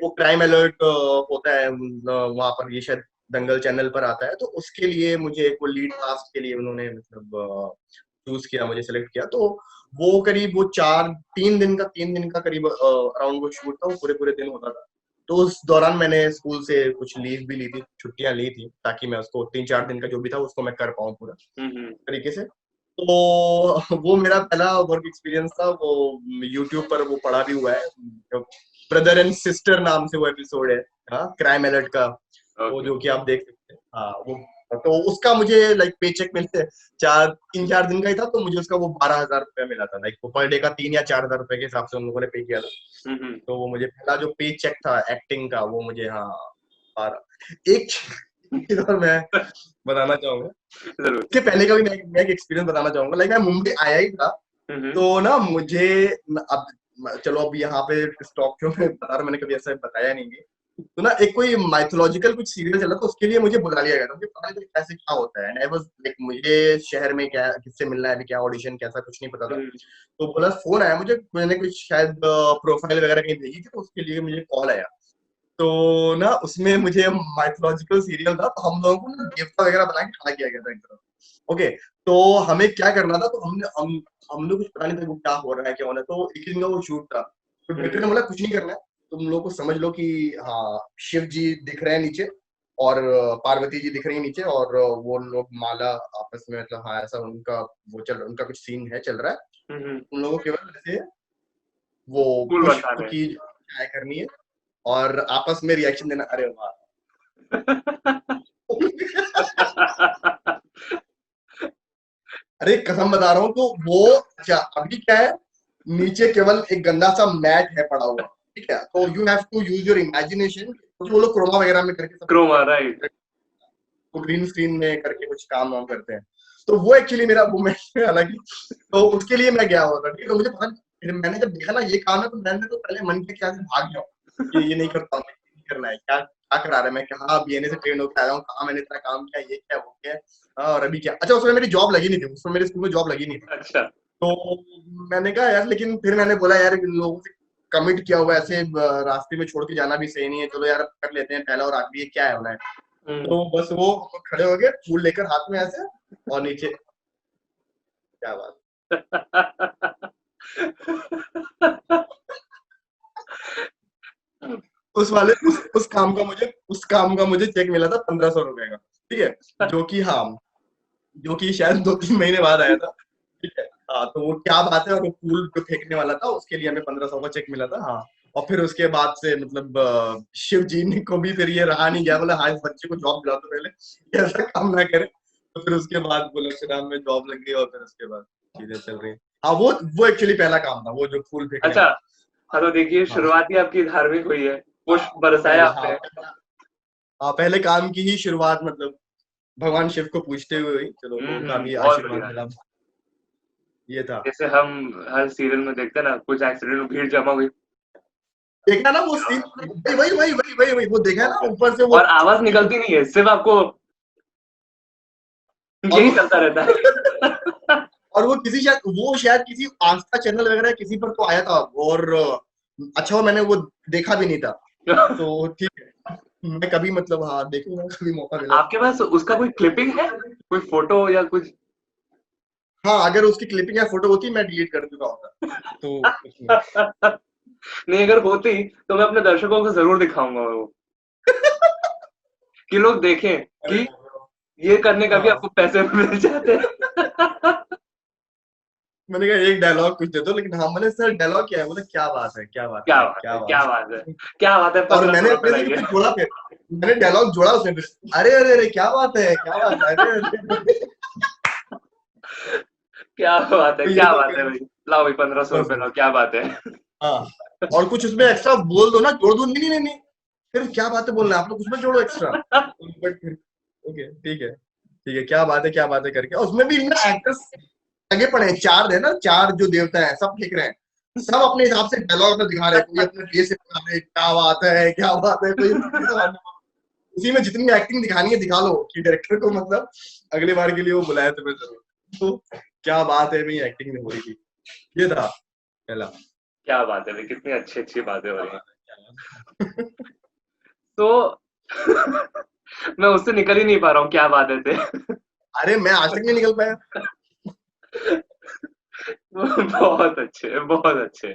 Speaker 2: वो क्राइम अलर्ट होता है वहां पर, ये शायद दंगल चैनल पर आता है, तो उसके लिए मुझे वो लीड कास्ट के लिए उन्होंने मतलब चूज किया, मुझे सेलेक्ट किया। तो वो करीब वो 3 दिन का करीब अराउंड वो शूट था, वो पूरे पूरे दिन होता था। तो उस दौरान मैंने स्कूल से कुछ लीव भी ली थी, छुट्टियां ली थी, ताकि मैं उसको 3-4 दिन का जो भी था उसको मैं कर पाऊँ पूरा तरीके से। तो वो मेरा पहला वर्क एक्सपीरियंस था। वो यूट्यूब पर वो पड़ा भी हुआ है, ब्रदर एंड सिस्टर नाम से वो एपिसोड है, हाँ, क्राइम अलर्ट का, वो जो कि आप देख सकते हैं। हाँ, वो तो उसका मुझे लाइक पे चेक मिलते 3-4 दिन का ही था, तो मुझे उसका वो 12,000 रुपया मिला था, लाइक वो पर डे का 3 या 4 हजार रुपए के हिसाब से उन लोगों ने पे किया था। तो वो मुझे पहला जो पे चेक था एक्टिंग का, वो मुझे, हाँ, 12। एक चीज और मैं बताना चाहूंगा, इसके पहले का भी मैं एक एक्सपीरियंस बताना चाहूंगा। लाइक मैं मुंबई आया ही था, तो ना मुझे, अब चलो अब यहाँ पे स्टॉक शो में बता रहा, मैंने कभी ऐसा बताया नहीं है। तो ना एक कोई माइथोलॉजिकल कुछ सीरियल चला, तो उसके लिए मुझे बुला लिया गया था, मुझे पता नहीं था कैसे क्या होता है। एंड आई वाज लाइक, मुझे शहर में क्या किससे मिलना है, अभी क्या ऑडिशन कैसा, कुछ नहीं पता था। तो बोला, फोन आया मुझे, मैंने कुछ शायद प्रोफाइल वगैरह कहीं भेजी थी, तो उसके लिए मुझे कॉल आया। तो ना उसमें मुझे माइथोलॉजिकल सीरियल था, तो हम लोगों को ना देवता वगैरह बना के खड़ा किया गया था एक तरफ। ओके, तो हमें क्या करना था, तो हम लोग कुछ पता नहीं था वो क्या हो रहा है क्या होना है। तो एक दिन का वो शूट था, तो बेटे ने बोला कुछ नहीं करना है, तुम लोग को समझ लो कि हाँ शिव जी दिख रहे हैं नीचे और पार्वती जी दिख रही है नीचे, और वो लोग माला आपस में, मतलब हाँ ऐसा उनका उनका कुछ सीन है चल रहा है। उन लोगों को केवल ऐसे वो
Speaker 1: फूल
Speaker 2: पुष्प
Speaker 1: बरसाने।
Speaker 2: की चाय करनी है और आपस में रिएक्शन देना। अरे वाह। अरे कसम बता रहा हूँ, तो वो अच्छा अभी क्या है, नीचे केवल एक गंदा सा मैट है पड़ा हुआ, ठीक है, तो you have to use your imagination, क्योंकि वो लोग क्रोमा वगैरह में करके सब
Speaker 1: क्रोमा, राइट।
Speaker 2: वो ग्रीन स्क्रीन में करके कुछ काम वाम करते हैं। तो वो एक्चुअली मेरा वो मैं हालांकि तो उसके लिए मैं गया हुआ था, ठीक है, तो मुझे पता नहीं, फिर मैंने जब देखा ना ये काम है, तो मैंने तो पहले मन के क्या से भाग गया कि ये नहीं करता हूँ, ये नहीं करना है, क्या क्या करा रहा है, मैं कहा अब बीएनए से ट्रेन होकर आया हूँ, कहाँ मैंने इतना काम किया, ये क्या वो क्या। हाँ, और अभी क्या, अच्छा उसमें मेरी जॉब लगी नहीं थी, उसमें मेरे स्कूल में जॉब लगी नहीं थी।
Speaker 1: अच्छा।
Speaker 2: तो मैंने कहा यार, लेकिन फिर मैंने बोला यार इन लोगों से कमिट किया हुआ है, ऐसे रास्ते में छोड़ के जाना भी सही नहीं है, चलो यार कर लेते हैं पहला और आखिरी, ये क्या है होना है।
Speaker 1: हम्म।
Speaker 2: तो बस वो खड़े हो गए फूल लेकर हाथ में ऐसे, और नीचे क्या बात। उस काम का मुझे चेक मिला था 1500 रुपए का, ठीक है, जो कि हाँ, जो कि शायद 2-3 महीने बाद आया था, ठीक है। हाँ, तो वो क्या बात है, और वो फूल जो फेंकने वाला था उसके लिए हमें 1500 का चेक मिला था। हाँ, और फिर उसके बाद से मतलब शिव जी ने को भी फिर ये रहा नहीं गया, बोला हाँ इस बच्चे को जॉब दिला दो पहले, ये ऐसा काम ना करे। तो फिर उसके बाद बुलंदशहर में जॉब लग गई, और फिर उसके बाद चीजें चल रही। हाँ, वो एक्चुअली पहला काम था, वो जो फूल फेंकने
Speaker 1: अच्छा।
Speaker 2: वाला।
Speaker 1: हाँ, तो देखिए
Speaker 2: हाँ
Speaker 1: शुरुआत ही आपकी धार्मिक हुई है,
Speaker 2: हाँ,
Speaker 1: पुष्प बरसाया आपने।
Speaker 2: हाँ, पहले काम की ही शुरुआत मतलब भगवान शिव को पूछते हुए हुई, चलो वो उनका भी
Speaker 1: बहुत
Speaker 2: आशीर्वाद
Speaker 1: बढ़िया।
Speaker 2: मिला, ये था।
Speaker 1: जैसे हम हर सीरियल में देखते हैं ना, कुछ एक्सीडेंट में भीड़ जमा हुई
Speaker 2: देखा ना वो सीन, वही वो देखा है ना ऊपर से वो,
Speaker 1: और आवाज निकलती नहीं है, सिर्फ आपको
Speaker 2: और
Speaker 1: यही चलता रहता है।
Speaker 2: और वो किसी शायद किसी आस्था चैनल वगैरह किसी पर तो आया था, और अच्छा वो मैंने वो देखा भी नहीं था, तो ठीक है, मैं कभी मतलब हाँ देखूंगा, कभी मौका मिला
Speaker 1: आपके पास उसका कोई क्लिपिंग है, कोई फोटो या कुछ?
Speaker 2: हाँ, अगर उसकी क्लिपिंग या फोटो होती मैं डिलीट कर चुका होता, तो कुछ नहीं।
Speaker 1: नहीं, अगर होती तो मैं अपने दर्शकों को जरूर दिखाऊंगा वो, कि लोग देखें
Speaker 2: अरे
Speaker 1: कि ये करने का भी
Speaker 2: हाँ,
Speaker 1: आपको पैसे मिल जाते हैं।
Speaker 2: मैंने कहा एक डायलॉग कुछ दे दो, लेकिन हाँ मैंने सर डायलॉग क्या है, बोले क्या बात है, क्या बात
Speaker 1: क्या
Speaker 2: है,
Speaker 1: बात
Speaker 2: क्या
Speaker 1: है, क्या
Speaker 2: बात
Speaker 1: बात है,
Speaker 2: है।
Speaker 1: क्या बात है,
Speaker 2: और
Speaker 1: 1500
Speaker 2: मैंने
Speaker 1: रुपए
Speaker 2: अपने से भी
Speaker 1: लाइए।
Speaker 2: कुछ जोड़ा, फिर मैंने डायलॉग जोड़ा उसमें फिर, अरे अरे अरे क्या बात है, क्या बात है, अरे अरे।
Speaker 1: क्या बात है,
Speaker 2: तो ये
Speaker 1: क्या
Speaker 2: सब
Speaker 1: बात है
Speaker 2: कर,
Speaker 1: भाई, लाओ भाई 1500
Speaker 2: बस
Speaker 1: रुपए
Speaker 2: बस
Speaker 1: लाओ, क्या बात है।
Speaker 2: हाँ, और कुछ उसमें एक्स्ट्रा बोल दो ना, जोड़ दो, नहीं नहीं नहीं नहीं, फिर क्या बात है बोलना है, आप लोग उसमें जोड़ो एक्स्ट्रा, बट फिर ओके ठीक है, क्या बात है करके, और उसमें भी ना एक्टर्स लगे पड़े हैं, चार है ना, चार जो देवता है सब फेंक रहे हैं, सब अपने हिसाब से डायलॉग अपना दिखा रहे हैं, कोई अपने फेस से दिखा रहे हैं, क्या बात है, कोई उसी में जितनी एक्टिंग दिखानी है दिखा लो, कि डायरेक्टर को मतलब अगली बार के लिए वो बुलाया तुम्हें जरूर, तो क्या बात है, मेरी एक्टिंग नहीं हो रही थी, ये था पहला।
Speaker 1: क्या बात है भाई, कितनी अच्छी अच्छी बातें हो
Speaker 2: क्या
Speaker 1: रही हैं।
Speaker 2: बात है, क्या बात है।
Speaker 1: तो मैं उससे निकल ही नहीं पा रहा हूँ, क्या बात है थे।
Speaker 2: अरे मैं आज तक नहीं निकल पाया।
Speaker 1: बहुत अच्छे, बहुत अच्छे।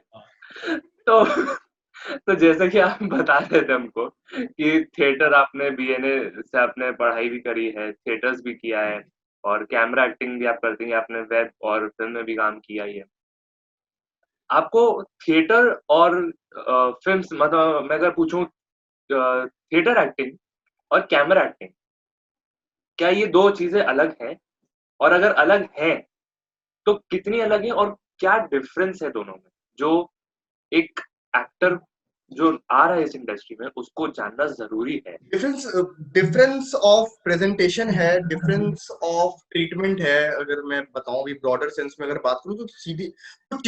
Speaker 1: तो तो जैसे कि आप बता रहे थे हमको कि थिएटर आपने बीएनए से आपने पढ़ाई भी करी है, थिएटर्स भी किया है और कैमरा एक्टिंग भी आप करती हैं, आपने वेब और फ़िल्म में भी काम किया ही है। आपको थिएटर और फ़िल्म्स, मतलब मैं अगर पूछूँ थिएटर एक्टिंग और कैमरा एक्टिंग, क्या ये 2 चीज़ें अलग हैं? और अगर अलग हैं, तो कितनी अलग हैं और क्या डिफ़रेंस है दोनों में? जो एक एक्टर जो आ रहा है इस इंडस्ट्री में, उसको जानना ज़रूरी है।
Speaker 2: डिफरेंस डिफरेंस ऑफ प्रेजेंटेशन है, डिफरेंस ऑफ ट्रीटमेंट है, अगर मैं बताऊं भी ब्रॉडर सेंस में अगर बात करूं, तो सीधी कुछ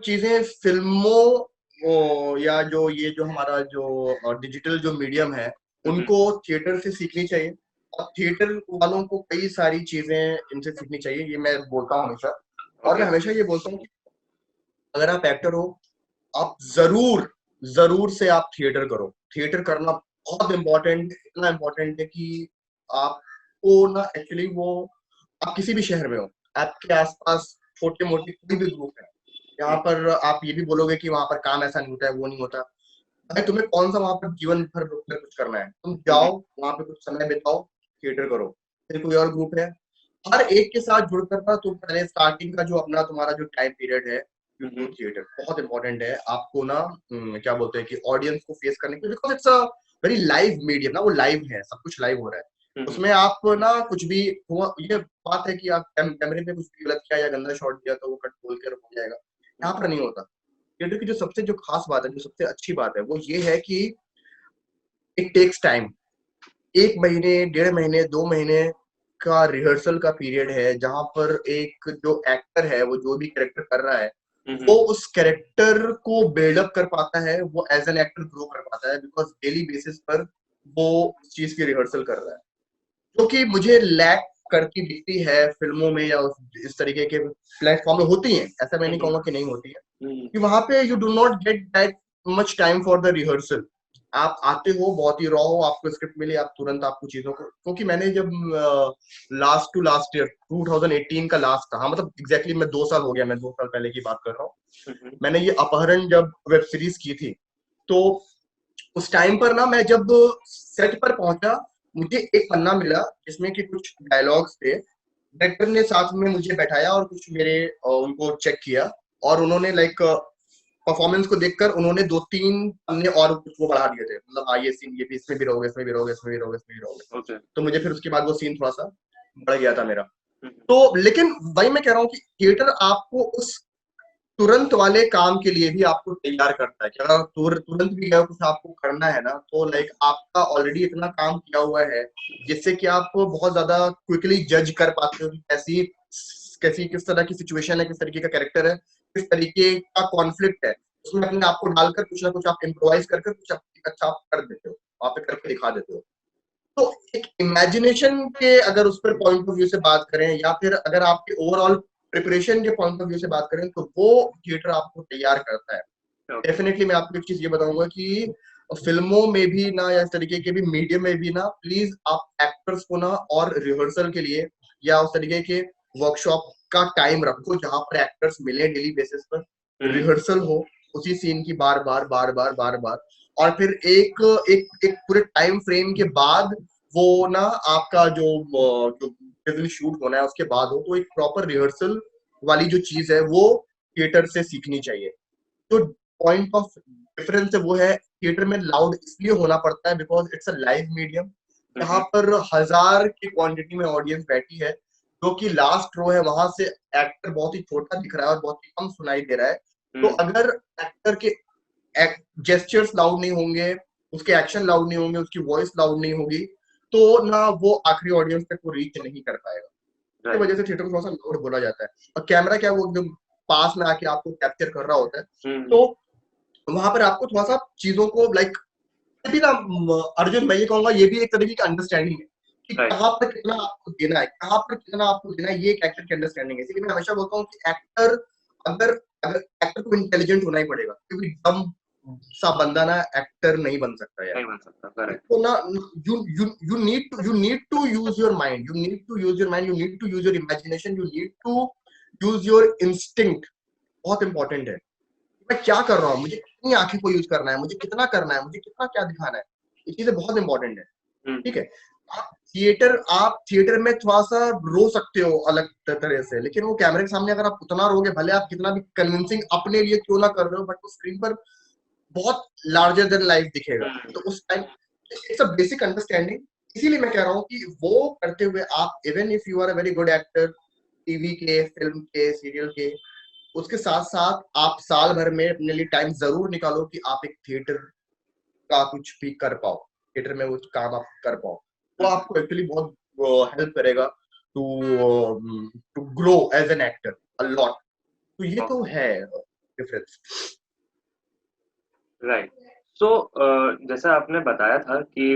Speaker 2: चीजें फिल्मों या जो ये जो हमारा जो डिजिटल जो मीडियम है,
Speaker 1: हुँ, हुँ।
Speaker 2: उनको थिएटर से सीखनी चाहिए, और थिएटर वालों को कई सारी चीजें इनसे सीखनी चाहिए, ये मैं बोलता हूँ हमेशा। और
Speaker 1: ओके।
Speaker 2: मैं हमेशा ये बोलता हूँ कि अगर आप एक्टर हो, आप जरूर जरूर से आप थिएटर करो, थिएटर करना बहुत इम्पोर्टेंट, इतना इम्पोर्टेंट है कि आपको ना एक्चुअली वो, आप किसी भी शहर में हो, आपके आसपास छोटे मोटे कोई भी ग्रुप है, यहाँ पर आप ये भी बोलोगे कि वहां पर काम ऐसा नहीं होता है, वो नहीं होता। भाई तुम्हें कौन सा वहां पर जीवन भर रुककर कुछ करना है? तुम जाओ वहां पे कुछ समय बिताओ, थिएटर करो। फिर कोई और ग्रुप है, हर एक के साथ जुड़कर ना तुम पहले स्टार्टिंग का जो अपना तुम्हारा जो टाइम पीरियड है, थिएटर बहुत इंपॉर्टेंट है आपको ना। क्या बोलते हैं कि ऑडियंस को फेस करने के लिए, because it's a very live medium ना, वो लाइव है, सब कुछ लाइव हो रहा है। उसमें आप ना कुछ भी हुआ, ये बात है कि आप कैमरे पे कुछ भी गलत किया या गंदा शॉट दिया तो वो कट बोल कर हो जाएगा। यहाँ पर नहीं होता। थिएटर की जो सबसे जो खास बात है, जो सबसे अच्छी बात है, वो ये है कि इट टेक्स टाइम। 1 महीने, 1.5 महीने, 2 महीने का रिहर्सल का पीरियड है, जहाँ पर एक जो एक्टर है, वो जो भी कैरेक्टर कर रहा है, वो उस कैरेक्टर को बिल्डअप कर पाता है, वो एज एन एक्टर ग्रो कर पाता है, बिकॉज डेली बेसिस पर वो उस चीज की रिहर्सल कर रहा है, जो कि मुझे लैक करती दिखती है फिल्मों में या इस तरीके के प्लेटफॉर्म में। होती है, ऐसा मैं नहीं कहूंगा कि नहीं होती है, कि वहां पे you do not get that much time for the rehearsal. आप आते हो बहुत ही रॉ हो, आपको स्क्रिप्ट मिली, आप तुरंत आपको चीजों को, क्योंकि मैंने जब लास्ट टू लास्ट ईयर 2018 का लास्ट था, हाँ मतलब एग्जैक्टली मैं 2 साल हो गया, मैं 2 साल पहले की बात कर रहा हूँ। मैंने ये अपहरण जब वेब सीरीज की थी, तो उस टाइम पर ना मैं जब सेट पर पहुंचा, मुझे एक पन्ना मिला जिसमें कि कुछ डायलॉग्स थे। डायरेक्टर ने साथ में मुझे बैठाया और कुछ मेरे उनको चेक किया, और उन्होंने लाइक परफॉर्मेंस को देखकर उन्होंने 2-3 पन्ने और कुछ वो बढ़ा दिए थे, मतलब हाँ ये सीन ये भी इसमें भी रहोगे, इसमें भी रहोगे, इसमें भी रहोगे, इसमें भी रहोगे। तो मुझे फिर उसके बाद वो सीन थोड़ा सा बढ़ गया था मेरा। तो लेकिन वही मैं कह रहा हूँ कि थिएटर आपको उस तुरंत वाले काम के लिए भी आपको तैयार करता है, कि अगर तुरंत भी कुछ आपको करना है ना, तो लाइक आपका ऑलरेडी इतना काम किया हुआ है, जिससे कि आप बहुत ज्यादा क्विकली जज कर पाते हो कि कैसी कैसी किस तरह की सिचुएशन है, किस तरीके का कैरेक्टर है, किस तरीके का कॉन्फ्लिक्ट है, उसमें अपने आप को डालकर कुछ ना कुछ आप इम्प्रोवाइज करके कुछ अच्छा आप कर देते हो, वहां पे करके दिखा देते हो। तो एक इमेजिनेशन के अगर उस पर पॉइंट ऑफ व्यू से बात करें, या फिर अगर आपके ओवरऑल प्रिपरेशन के पॉइंट ऑफ व्यू से बात करें, तो वो थिएटर आपको तैयार करता है। डेफिनेटली मैं आपको एक चीज ये बताऊंगा कि फिल्मों में भी ना, या इस तरीके के भी मीडियम में भी ना, प्लीज आप एक्टर्स को ना और रिहर्सल के लिए या उस तरीके के वर्कशॉप का टाइम रखो, जहां पर एक्टर्स मिले डेली बेसिस पर, रिहर्सल हो उसी सीन की बार बार बार बार बार बार, और फिर एक एक एक पूरे टाइम फ्रेम के बाद वो ना आपका जो शूट होना है उसके बाद हो, तो एक प्रॉपर रिहर्सल वाली जो चीज है वो थिएटर से सीखनी चाहिए। तो पॉइंट ऑफ डिफरेंस है वो है, थिएटर में लाउड इसलिए होना पड़ता है because it's a live medium, यहाँ पर 1000 की क्वांटिटी में ऑडियंस बैठी है, जो कि लास्ट रो है, वहां से एक्टर बहुत ही छोटा दिख रहा है और बहुत ही कम सुनाई दे रहा है। तो अगर एक्टर के जेस्चर्स लाउड नहीं होंगे, उसके एक्शन लाउड नहीं होंगे, उसकी वॉइस लाउड नहीं होगी, तो ना वो आखिरी ऑडियंस तक वो रीच नहीं कर पाएगा। इसकी वजह से थिएटर को थोड़ा सा लाउड बोला जाता है। और कैमरा क्या, वो एकदम पास में आके आपको कैप्चर कर रहा होता है, तो वहां पर आपको थोड़ा सा चीजों को लाइक भी ना, अर्जुन मैं ये कहूंगा ये भी एक तरीके की अंडरस्टैंडिंग है कि कहाँ पर कितना आपको देना है, कहाँ पर कितना आपको देना है, ये एक एक्टर की अंडरस्टैंडिंग है। इसलिए मैं हमेशा बोलता हूँ कि एक्टर अगर अगर एक्टर को इंटेलिजेंट होना ही पड़ेगा, क्योंकि डम सा बंदा ना एक्टर नहीं बन सकता यार,
Speaker 1: नहीं बन सकता, करेक्ट।
Speaker 2: तो ना you need to use your mind, you need to use your mind, you need to use your imagination, you need to use your instinct। बहुत इंपॉर्टेंट है, मैं क्या कर रहा हूँ, मुझे कितनी आंखें को यूज करना है, मुझे कितना करना है, मुझे कितना क्या दिखाना है, ये चीजें बहुत इंपॉर्टेंट है। ठीक है, आप थिएटर में थोड़ा सा रो सकते हो अलग तरह से, लेकिन वो कैमरे के सामने अगर आप उतना रोगे, भले आप कितना भी कन्विंसिंग अपने लिए क्यों ना कर रहे हो, बट वो स्क्रीन पर बहुत लार्जर देन लाइफ दिखेगा। तो उस time it's a basic understanding. इसीलिए मैं कह रहा हूँ कि वो करते हुए आप, even if you are a very good actor, TV के, फिल्म के, सीरियल के, उसके साथ साथ आप साल भर में अपने लिए टाइम जरूर निकालो कि आप एक थिएटर का कुछ भी कर पाओ, थिएटर में वो काम आप कर पाओ, वो आपको एक्चुअली बहुत हेल्प करेगा to to grow as an actor a lot. तो ये तो है डिफरेंस।
Speaker 1: राइट। सो जैसा आपने बताया था कि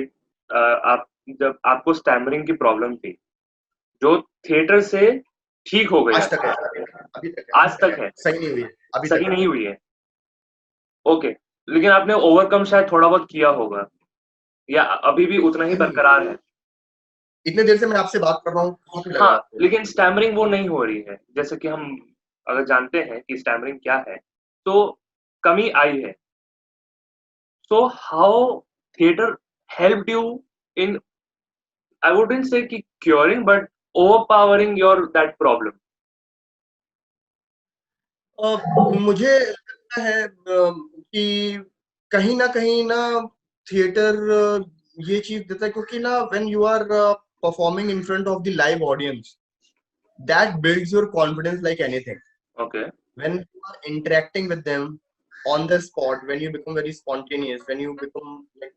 Speaker 1: आप जब आपको स्टैमरिंग की प्रॉब्लम थी, जो थिएटर से ठीक हो गया,
Speaker 2: आज तक है, अभी तक है,
Speaker 1: आज तक है,
Speaker 2: सही नहीं हुई है, अभी
Speaker 1: सही
Speaker 2: तक
Speaker 1: नहीं हुई है। ओके, लेकिन आपने ओवरकम शायद थोड़ा बहुत किया होगा, या अभी भी उतना ही बरकरार है?
Speaker 2: इतने देर से मैं आपसे बात कर रहा हूँ, कहाँ पे लगा
Speaker 1: हाँ,
Speaker 2: आपको?
Speaker 1: लेकिन स्टैमरिंग वो नहीं हो रही है, जैसे कि हम अगर जानते हैं कि स्टैमरिंग क्या है, तो कमी आई है। So how theater helped you in, I wouldn't say कि curing, but overpowering your that problem?
Speaker 2: मुझे लगता है कि कहीं ना कहीं ना थिएटर ये चीज देता है, क्योंकि ना when you are performing in front of the live audience, that builds your confidence like anything.
Speaker 1: Okay.
Speaker 2: When you are interacting with them on the spot, when you become very spontaneous, when you become like,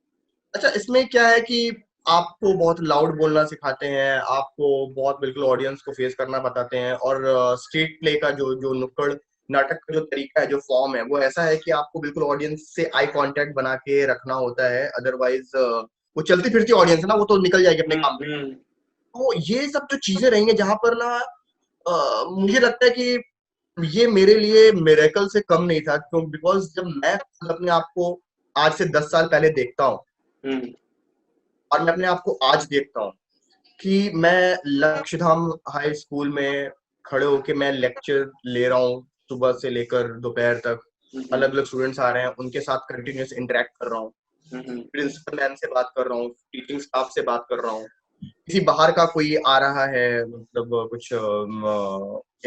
Speaker 2: अच्छा इसमें क्या है कि आपको बहुत loud बोलना सिखाते हैं, आपको बहुत बिल्कुल ऑडियंस को फेस करना बताते हैं, और स्ट्रीट प्ले का जो जो नुक्कड़ नाटक का जो तरीका है, जो फॉर्म है, वो ऐसा है कि आपको बिल्कुल ऑडियंस से आई कांटेक्ट बना के रखना होता है. अदरवाइज वो चलती फिरती ऑडियंस है ना, वो तो निकल जाएगी अपने काम पे.
Speaker 1: हम्म.
Speaker 2: तो ये सब जो चीजें रहेंगी जहां पर ना मुझे लगता है कि ये मेरे लिए मिरेकल से कम नहीं था, क्यों? बिकॉज जब मैं खुद अपने आप को आज से 10 साल पहले देखता हूँ
Speaker 1: हम्म.
Speaker 2: और मैं अपने आप को आज देखता हूँ कि मैं लक्ष्यधाम हाई स्कूल में खड़े होके मैं लेक्चर ले रहा हूँ, सुबह से लेकर दोपहर तक अलग अलग स्टूडेंट्स आ रहे हैं, उनके साथ कंटिन्यूस इंटरेक्ट कर रहा हूँ, प्रिंसिपल मैम से बात कर रहा हूँ, टीचिंग स्टाफ से बात कर रहा हूँ, किसी बाहर का कोई आ रहा है, मतलब कुछ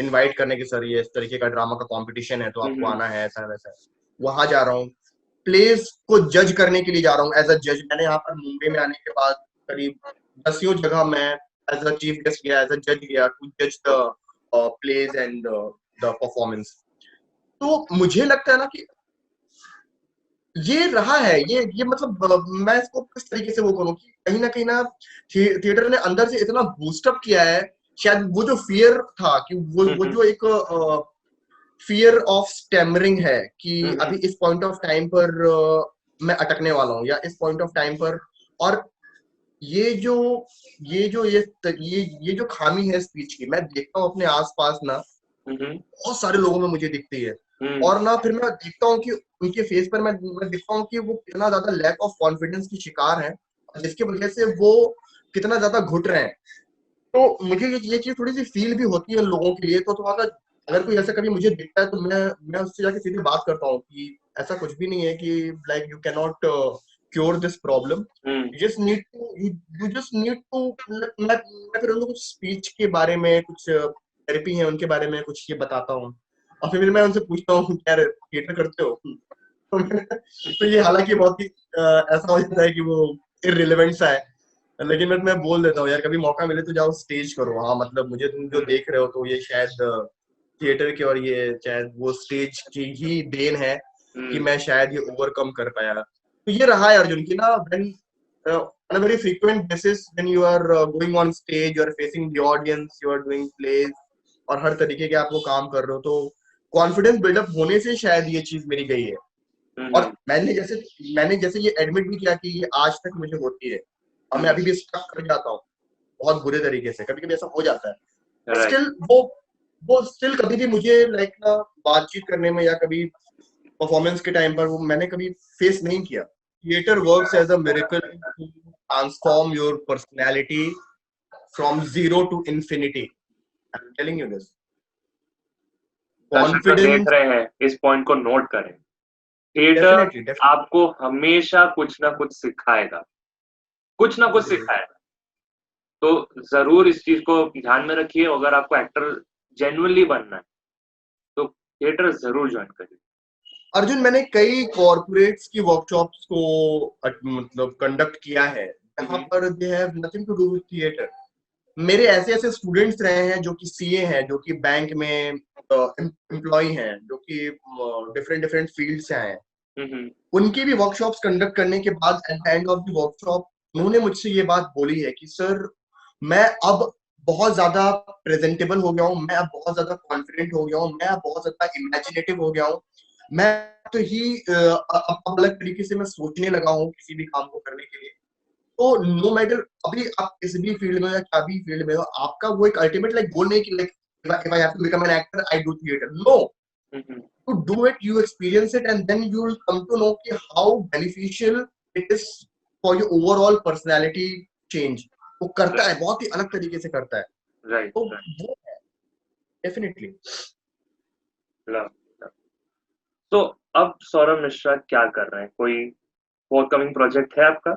Speaker 2: इनवाइट करने के, सर ये इस तरीके का ड्रामा का कंपटीशन है तो आपको आना है, ऐसा वैसा, वहां जा रहा हूँ. प्लेस को जज करने के लिए जा रहा हूँ एज अ जज. मैंने यहाँ पर मुंबई में आने के बाद करीब 10 जगह मैं एज अ चीफ गेस्ट गया, एज अ जज गया टू जज the plays and the performance. तो मुझे लगता है ना कि ये रहा है, ये मतलब मैं इसको किस तरीके से वो करूं कि कहीं ना थिएटर ने अंदर से इतना बूस्टअप किया है. शायद वो जो फियर था कि वो जो एक फियर ऑफ स्टैमरिंग है कि अभी इस पॉइंट ऑफ टाइम पर मैं अटकने वाला हूँ, या इस पॉइंट ऑफ टाइम पर, और ये जो ये जो खामी है स्पीच की, मैं देखता हूँ अपने आसपास ना, बहुत सारे लोगों में मुझे दिखती है. और ना फिर मैं देखता हूँ कि उनके फेस पर मैं देखता हूँ कि वो कितना ज्यादा लैक ऑफ कॉन्फिडेंस की शिकार है, जिसकी वजह से वो कितना ज्यादा घुट रहे हैं. तो मुझे ये चीज थोड़ी सी फील भी होती है लोगों के लिए. तो थोड़ा सा अगर कोई ऐसा कभी मुझे दिखता है तो मैं उससे जाके सीधे बात करता हूँ कि ऐसा कुछ भी नहीं है कि like you can not cure this problem, you just need to you just need to. मैं फिर उनको कुछ स्पीच के बारे में, कुछ थेरेपी है उनके बारे में कुछ ये बताता हूँ, और फिर मैं उनसे पूछता हूँ क्या थिएटर करते हो. तो ये हालांकि बहुत ही ऐसा हो जाता है कि वो इररिलेवेंट सा है, लेकिन मैं बोल देता हूँ यार कभी मौका मिले तो जाओ स्टेज करो. हाँ मतलब मुझे तुम जो देख रहे हो तो ये शायद थिएटर की, और ये शायद वो स्टेज की ही देन है कि मैं शायद ये ओवरकम कर पाया. तो ये रहा है अर्जुन की ना, when on a very frequent basis when you are going on stage, you are facing the audience, you are doing plays, और हर तरीके के आप वो काम कर रहे हो, तो कॉन्फिडेंस बिल्डअप होने से शायद ये चीज मेरी गई है. और मैंने जैसे ये एडमिट भी किया कि ये आज तक मुझे होती है, और मैं अभी भी स्टक कर जाता हूँ बहुत बुरे तरीके से, कभी कभी ऐसा हो जाता है. स्टिल वो स्टिल कभी भी मुझे लाइक ना बातचीत करने में या कभी परफॉर्मेंस के टाइम पर वो मैंने कभी फेस नहीं किया. Theatre works as a miracle to transform your personality from zero to infinity. I am telling you this.
Speaker 1: दर्शक जो देख रहे हैं इस पॉइंट को नोट करें, थिएटर आपको हमेशा कुछ ना कुछ सिखाएगा, कुछ ना कुछ सिखाएगा. तो जरूर इस चीज को ध्यान में रखिए. अगर आपको एक्टर जेन्युइनली बनना है तो थिएटर जरूर ज्वाइन करिए.
Speaker 2: अर्जुन मैंने कई कॉर्पोरेट्स की वर्कशॉप्स को मतलब कंडक्ट किया है जहां पर they have nothing to do with theatre. मेरे ऐसे ऐसे स्टूडेंट्स रहे हैं जो कि सीए हैं, जो कि बैंक में एम्प्लॉय हैं, जो कि डिफरेंट डिफरेंट फील्ड से आए हैं. उनकी भी वर्कशॉप्स कंडक्ट करने के बाद at the end of the workshop उन्होंने मुझसे ये बात बोली है कि सर मैं अब बहुत ज्यादा प्रेजेंटेबल हो गया हूँ, मैं अब बहुत ज्यादा कॉन्फिडेंट हो गया हूँ, मैं अब बहुत ज्यादा इमेजिनेटिव हो गया हूँ, मैं तो ही अलग तरीके से मैं सोचने लगा हूँ किसी भी काम को करने के लिए. तो नो मैटर अभी आप किस भी फील्ड में या क्या भी फील्ड में हो, आपका वो एक अल्टीमेट लाइक गोल नहीं कि like if I have to become an actor I do theater. No, to do it you experience it and then you will come to know कि how beneficial it is for your overall personality change. वो करता है बहुत ही अलग तरीके से करता है. तो वो है डेफिनेटली.
Speaker 1: लव। तो अब सौरभ मिश्रा क्या कर रहे हैं? कोई फोरकमिंग प्रोजेक्ट है आपका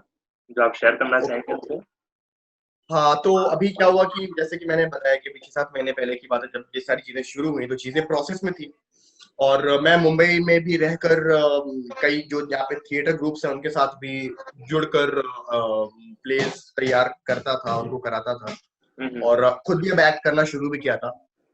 Speaker 1: जो आप शेयर करना चाहेंगे हमसे?
Speaker 2: हाँ, तो अभी क्या हुआ कि जैसे कि मैंने बताया कि 6-7 महीने पहले की बात है, जब ये सारी चीजें शुरू हुई तो चीजें प्रोसेस में थी। और मैं मुंबई में भी रहकर कई जो यहाँ पे थिएटर ग्रुप्स हैं उनके साथ भी जुड़कर प्लेस तैयार करता था, उनको कराता था, और खुद भी अब एक्ट करना शुरू भी किया था।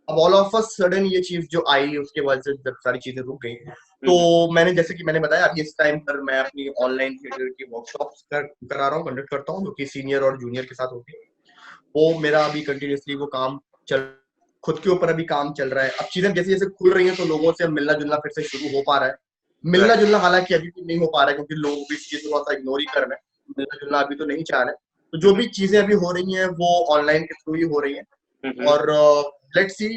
Speaker 2: अब ऑल ऑफ अ सडन ये चीज जो आई, उसके वजह से जब सारी चीजें रुक गई, तो मैंने जैसे कि मैंने बताया अभी इस टाइम पर मैं अपनी ऑनलाइन थिएटर की वर्कशॉप्स करा रहा हूँ, कंडक्ट करता हूँ, जो कि सीनियर और जूनियर के साथ होती है। वो मेरा अभी कंटिन्यूसली वो काम चल, खुद के ऊपर अभी काम चल रहा है। अब चीजें जैसे जैसे खुल रही हैं तो लोगों से मिलना जुलना फिर से शुरू हो पा रहा है। मिलना जुलना हालांकि अभी भी नहीं हो पा रहा है क्योंकि लोग भी इस चीज को थोड़ा सा इग्नोर ही कर रहे हैं, मिलना जुलना अभी तो नहीं चाह रहे। तो जो भी चीजें अभी हो रही हैं वो ऑनलाइन के थ्रू ही हो रही हैं। और लेट्स सी,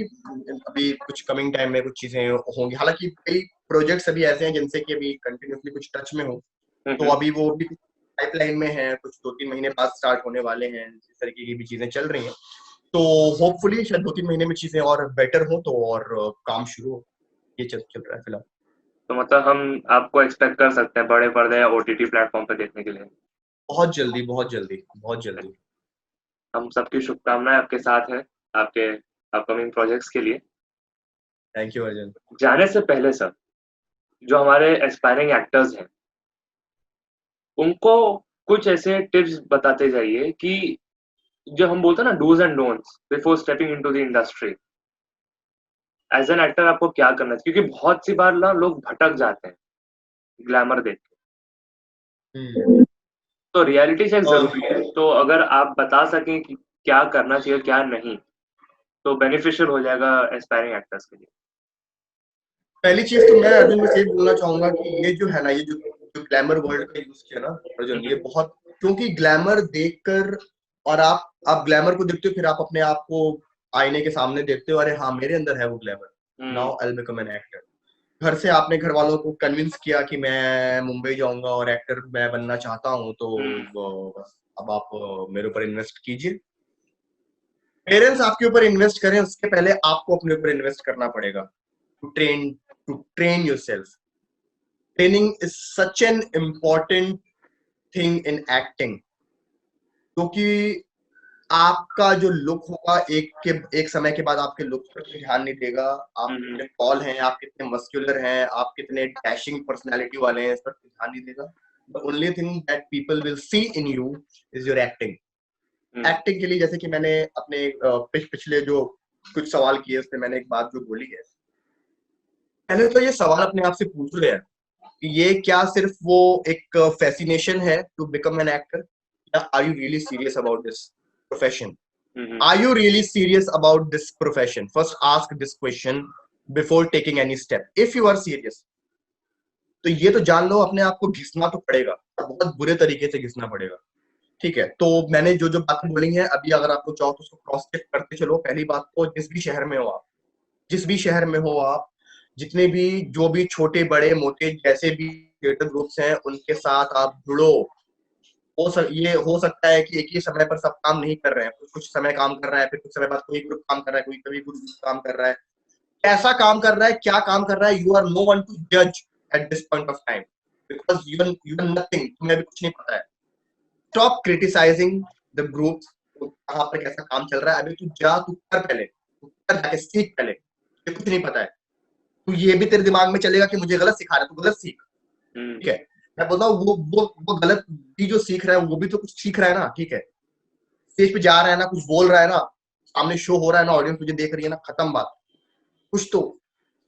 Speaker 2: अभी कुछ कमिंग टाइम में कुछ चीजें होंगी। हालांकि कई प्रोजेक्ट्स अभी ऐसे हैं जिनसे कि अभी कंटिन्यूसली कुछ टच में हो, तो अभी वो भी पाइपलाइन में है, कुछ 2-3 महीने बाद स्टार्ट होने वाले हैं, इस तरीके की भी चीजें चल रही हैं। तो होपफुली शायद 2-3 महीने में चीजें और बेटर हो तो और काम शुरू हो। ये चल रहा है फिलहाल।
Speaker 1: तो मतलब हम आपको एक्सपेक्ट कर सकते हैं बड़े पर्दे या ओटीटी प्लेटफॉर्म पे देखने के लिए?
Speaker 2: बहुत जल्दी, बहुत जल्दी, बहुत जल्दी।
Speaker 1: हम सबकी शुभकामनाएं आपके साथ है आपके अपकमिंग प्रोजेक्ट्स के लिए।
Speaker 2: Thank you Arjun.
Speaker 1: जाने से पहले सर, जो हमारे एस्पायरिंग एक्टर्स हैं उनको कुछ ऐसे टिप्स बताते जाइए कि जो हम बोलते हैं ना, dos and don'ts before stepping into the industry. As an actor आपको क्या करना चाहिए, क्योंकि बहुत सी बार ना लोग भटक जाते हैं ग्लैमर देख के। तो रियलिटी चेक जरूरी है, तो अगर आप बता सकें कि क्या करना चाहिए क्या नहीं, तो बेनिफिशियल हो जाएगा एस्पायरिंग एक्टर्स के लिए।
Speaker 2: पहली चीज तो मैं अर्जुन बस ये बोलना चाहूंगा कि ये जो है ना, ये जो ग्लैमर वर्ड का यूज किया ना अर्जुन, ये बहुत, क्योंकि ग्लैमर देखकर, और आप ग्लैमर को देखते हो, फिर आप अपने आप को आईने के सामने देखते हो, अरे हाँ मेरे अंदर है वो glamour, now I will become an actor. घर से आपने घर वालों को कन्विंस किया कि मैं मुंबई जाऊंगा और एक्टर मैं बनना चाहता हूँ, तो बस अब आप मेरे ऊपर इन्वेस्ट कीजिए। पेरेंट्स आपके ऊपर इन्वेस्ट करें, उसके पहले आपको अपने ऊपर इन्वेस्ट करना पड़ेगा। To train yourself. Training is such an important thing in acting, क्योंकि आपका जो लुक होगा, एक समय के बाद आपके लुक पर कोई ध्यान नहीं देगा। आप कितने टॉल हैं, आप कितने मस्कुलर हैं, आप कितने डैशिंग पर्सनालिटी वाले हैं, इस पर कोई ध्यान नहीं देगा। The only thing that people will see in you is your acting. Acting के लिए जैसे कि मैंने अपने पिछले जो कुछ सवाल किए उसमें मैंने एक बात जो बोली है, पहले तो ये सवाल अपने आप से पूछ रहे हैं कि ये क्या सिर्फ वो एक फैसिनेशन है टू बिकम एन एक्टर, या are you really serious about this profession? Are you really serious about this profession? First ask this question before taking any step. If you are serious, तो ये तो जान लो अपने आप को घिसना तो पड़ेगा, और बहुत बुरे तरीके से घिसना पड़ेगा। ठीक है, तो मैंने जो जो बातें बोली हैं अभी, अगर आपको चाहो तो उसको क्रॉस चेक करते चलो। पहली बात तो जिस भी शहर में हो आप, जिस भी शहर में हो आप, जितने भी जो भी छोटे बड़े मोटे जैसे भी थिएटर ग्रुप्स हैं उनके साथ आप जुड़ो। ये हो सकता है कि एक ही समय पर सब काम नहीं कर रहे हैं, कुछ समय काम कर रहा है, फिर कुछ समय बाद कोई ग्रुप काम कर रहा है, कोई कभी ग्रुप काम कर रहा है। कैसा काम कर रहा है, क्या काम कर रहा है, you are no one to जज at this point of time, because you are nothing, तुम्हें अभी कुछ नहीं पता है। स्टॉप क्रिटिसाइजिंग द ग्रुप, कहाँ पर कैसा काम चल रहा है, अभी तू जा, तू कर, पहले तू कर, जाके सीख। पहले ये कुछ नहीं पता है, तू ये भी तेरे दिमाग में चलेगा कि मुझे गलत सिखा रहा है, तू गलत सीख। ठीक है, मैं बोलता हूँ वो गलत भी जो सीख रहा है वो भी तो कुछ सीख रहा है ना। ठीक है, स्टेज पे जा रहा है ना, कुछ बोल रहा है ना, सामने शो हो रहा है ना, ऑडियंस तुझे देख रही है ना, खत्म बात। कुछ तो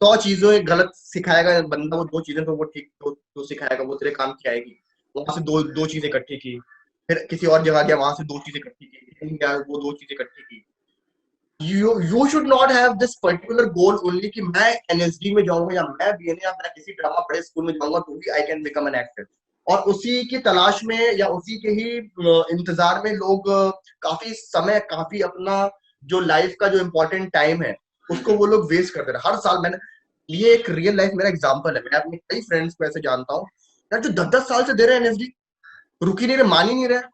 Speaker 2: 100 चीजें गलत सिखाएगा बंदा, वो 2 चीजें तो वो ठीक तो सिखाएगा, वो तेरे काम की आएगी। वहां से दो दो चीजें इकट्ठी की, फिर किसी और जगह गया, वहां से 2 चीजें इकट्ठी की, वो 2 चीजें इकट्ठी की। You should not have this particular goal only कि मैं एनएसडी में जाऊंगा या मैं बीएनए या मैं किसी ड्रामा बड़े स्कूल में जाऊंगा तो भी I can become an actor. और उसी की तलाश में या उसी के ही इंतजार में लोग काफी समय, काफी अपना जो लाइफ का जो इम्पोर्टेंट टाइम है उसको वो लोग वेस्ट करते रहे हर साल। मैंने ये एक रियल लाइफ मेरा एग्जांपल है, मैं अपने कई फ्रेंड्स को ऐसे जानता हूँ यार, जो 10-10 साल से दे रहे हैं एनएसडी, रुक ही नहीं रहे, मान ही नहीं रहे।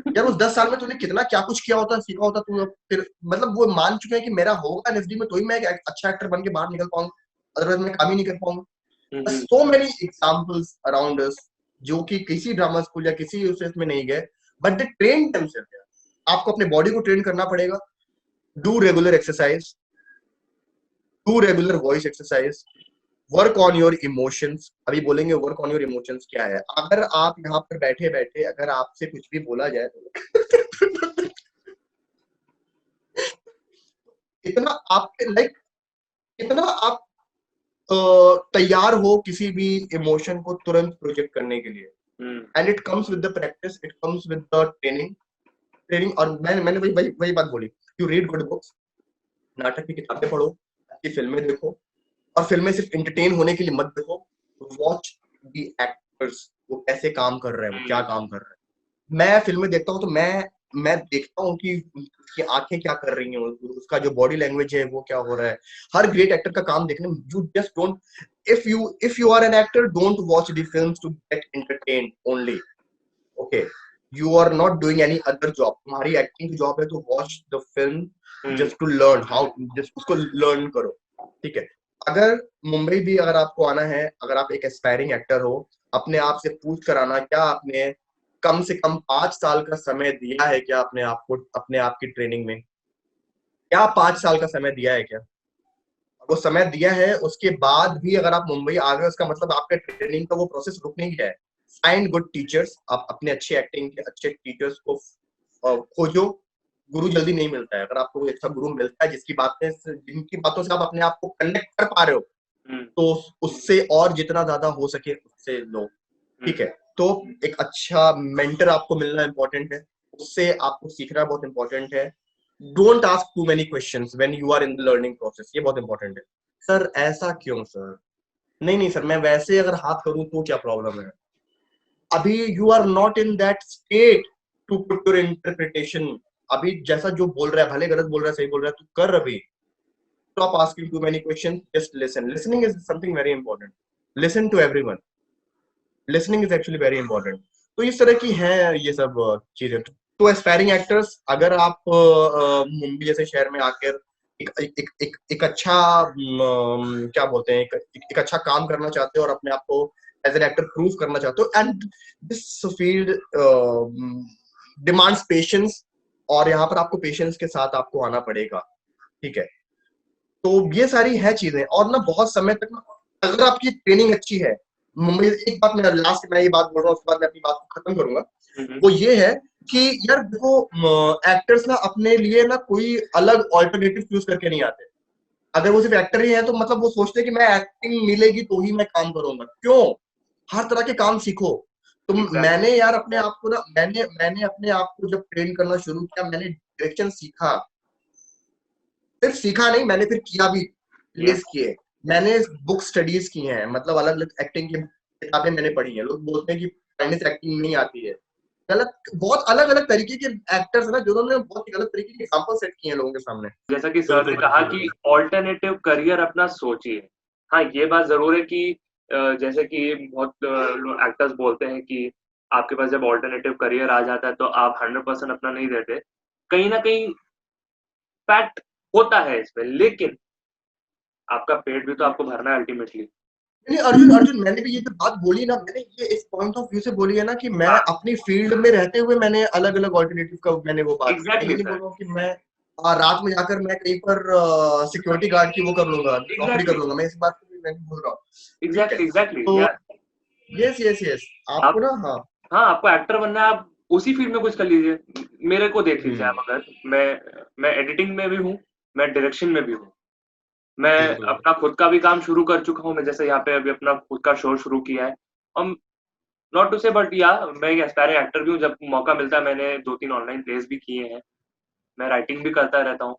Speaker 2: यार उस 10 साल में तूने कितना क्या कुछ किया होता, सीखा होता तू, फिर मतलब वो मान चुके हैं कि मेरा होगा एनएसडी में तो ही मैं एक अच्छा एक्टर बन के बाहर निकल पाऊंगा। अदरवाइज मैं काम ही नहीं कर पाऊंगा।
Speaker 1: Hmm,
Speaker 2: so many examples around us जो कि किसी ड्रामा स्कूल या किसी उसमें में नहीं गए, बट दे ट्रेन देमसेल्फ। आपको अपने बॉडी को ट्रेन करना पड़ेगा। Do regular exercise, do regular voice exercise, work on your emotions. अभी बोलेंगे वर्क ऑन योर इमोशंस क्या है। अगर आप यहाँ पर बैठे बैठे अगर आपसे कुछ भी बोला जाए तो इतना आपके लाइक इतना आप तैयार हो किसी भी इमोशन को तुरंत प्रोजेक्ट करने के लिए। And it comes with the practice, it comes with the training. और मैंने वही वही वही बात बोली, यू रीड गुड बुक्स, नाटक की किताबें पढ़ो, अच्छी फिल्में देखो, और फिल्में सिर्फ एंटरटेन होने के लिए मत देखो, वॉच द एक्टर्स, वो कैसे काम कर रहे हैं, वो क्या काम कर रहे हैं। मैं फिल्में देखता हूँ तो मैं देखता हूँ कि उसकी आंखें क्या कर रही हैं, उसका जो बॉडी लैंग्वेज है वो क्या हो रहा है। हर ग्रेट एक्टर का काम देखने में, you just don't, if you are an actor, don't watch the films to get entertained only. Okay, you are not doing any other job, तुम्हारी एक्टिंग की जॉब है तो watch the film just to learn how, just उसको learn करो। ठीक है, अगर मुंबई भी अगर आपको आना है, अगर आप एक एस्पायरिंग एक्टर हो, अपने आप से पूछ कर आना, क्या आपने कम से कम 5 साल का समय दिया है क्या अपने आप को, अपने आप की ट्रेनिंग में? क्या 5 साल का समय दिया है क्या? वो समय दिया है, उसके बाद भी अगर आप मुंबई आ गए, उसका मतलब आपका ट्रेनिंग का वो प्रोसेस रुक नहीं गया है। फाइंड गुड टीचर्स, आप अपने अच्छे एक्टिंग के अच्छे टीचर्स को खोजो। गुरु जल्दी नहीं मिलता है। अगर आपको कोई अच्छा गुरु मिलता है जिनकी बातों से आप अपने आप को कनेक्ट कर पा रहे हो, तो उससे और जितना ज्यादा हो सके उससे लो। ठीक है, तो एक अच्छा मेंटर आपको मिलना इंपॉर्टेंट है, उससे आपको सीखना बहुत इंपॉर्टेंट है। Don't ask too many questions when you are in the learning process, ये बहुत इंपॉर्टेंट है। सर ऐसा क्यों सर? नहीं नहीं सर, मैं वैसे अगर हाथ करूं तो क्या प्रॉब्लम है? अभी you are not in that state to put your interpretation. अभी जैसा जो बोल रहा है, भले गलत बोल रहा है सही बोल रहा है, तू कर अभी। Stop asking too many questions, just listen. Listening is something very important. Listen to everyone, listening is actually very important. तो इस तरह की है ये सब चीजें। तो एस्पायरिंग एक्टर्स, अगर आप मुंबई जैसे शहर में आकर एक अच्छा क्या बोलते हैं, एक अच्छा काम करना चाहते हो और अपने आप को एज एन एक्टर प्रूव करना चाहते हो, and this field demands patience, और यहाँ पर आपको पेशेंस के साथ आपको आना पड़ेगा। ठीक है, तो ये सारी है चीजें। और ना बहुत समय तक ना, अगर आपकी ट्रेनिंग अच्छी है मुंबई, एक बात मैं लास्ट में ये बात बोल रहा हूँ, उसके बाद मैं अपनी बात को खत्म करूंगा। वो ये है कि यार देखो, एक्टर्स ना अपने लिए ना कोई अलग ऑल्टरनेटिव चूज करके नहीं आते। अगर वो सिर्फ एक्टर ही है तो मतलब वो सोचते हैं कि मैं एक्टिंग मिलेगी तो ही मैं काम करूंगा। क्यों? हर तरह के काम सीखो तुम। मैंने यार अपने आप को ना, मैंने अपने आप को जब ट्रेन करना शुरू किया, मैंने डायरेक्शन सीखा। सिर्फ सीखा नहीं, मैंने फिर किया भी, प्लेस किए। मैंने बुक स्टडीज की हैं, मतलब अलग अलग एक्टिंग की किताबें मैंने पढ़ी हैं। लोग बोलते हैं कि चाइनीज एक्टिंग नहीं आती है, गलत। बहुत अलग अलग तरीके के एक्टर्स ना, जिन्होंने बहुत ही गलत तरीके के एग्जांपल सेट किए हैं लोगों के सामने।
Speaker 1: जैसा कि सर ने कहा कि ऑल्टरनेटिव करियर अपना सोचिए। हाँ, ये बात जरूर है कि जैसे कि बहुत एक्टर्स बोलते हैं कि आपके पास जब ऑल्टरनेटिव करियर आ जाता है तो आप 100% अपना नहीं देते। कहीं ना कहीं फैक्ट होता है इसमें, लेकिन आपका पेट भी तो आपको भरना है अल्टीमेटली।
Speaker 2: नहीं अर्जुन, मैंने भी ये जो बात बोली ना, मैंने ये इस पॉइंट ऑफ व्यू से बोली है ना कि मैं अपनी फील्ड में रहते हुए मैंने अलग अलग ऑल्टरनेटिव का मैंने वो बात
Speaker 1: Exactly,
Speaker 2: ये नहीं
Speaker 1: sir.
Speaker 2: बोल रहा हूँ कि मैं रात में जाकर मैं कहीं पर सिक्योरिटी गार्ड की वो कर लूंगा, नौकरी कर लूंगा। मैं इस बात को मैं नहीं बोल रहा हूँ।
Speaker 1: एग्जैक्टली
Speaker 2: तो
Speaker 1: यार,
Speaker 2: यस आपको ना, हाँ
Speaker 1: हाँ, आपको एक्टर बनना है, आप उसी फील्ड में कुछ कर लीजिए। मेरे को देख लीजिए आप, अगर मैं एडिटिंग में भी हूँ, मैं डायरेक्शन में भी हूँ, मैं
Speaker 2: बिल्कुल
Speaker 1: अपना खुद का भी काम शुरू कर चुका हूँ। मैं जैसे यहाँ पे अभी अपना खुद का शो शुरू किया है। और नॉट टू से बट या मैं एक एस्पायरिंग एक्टर भी हूँ। जब मौका मिलता है, मैंने 2-3 ऑनलाइन प्लेस भी किए हैं, मैं राइटिंग भी करता रहता हूँ।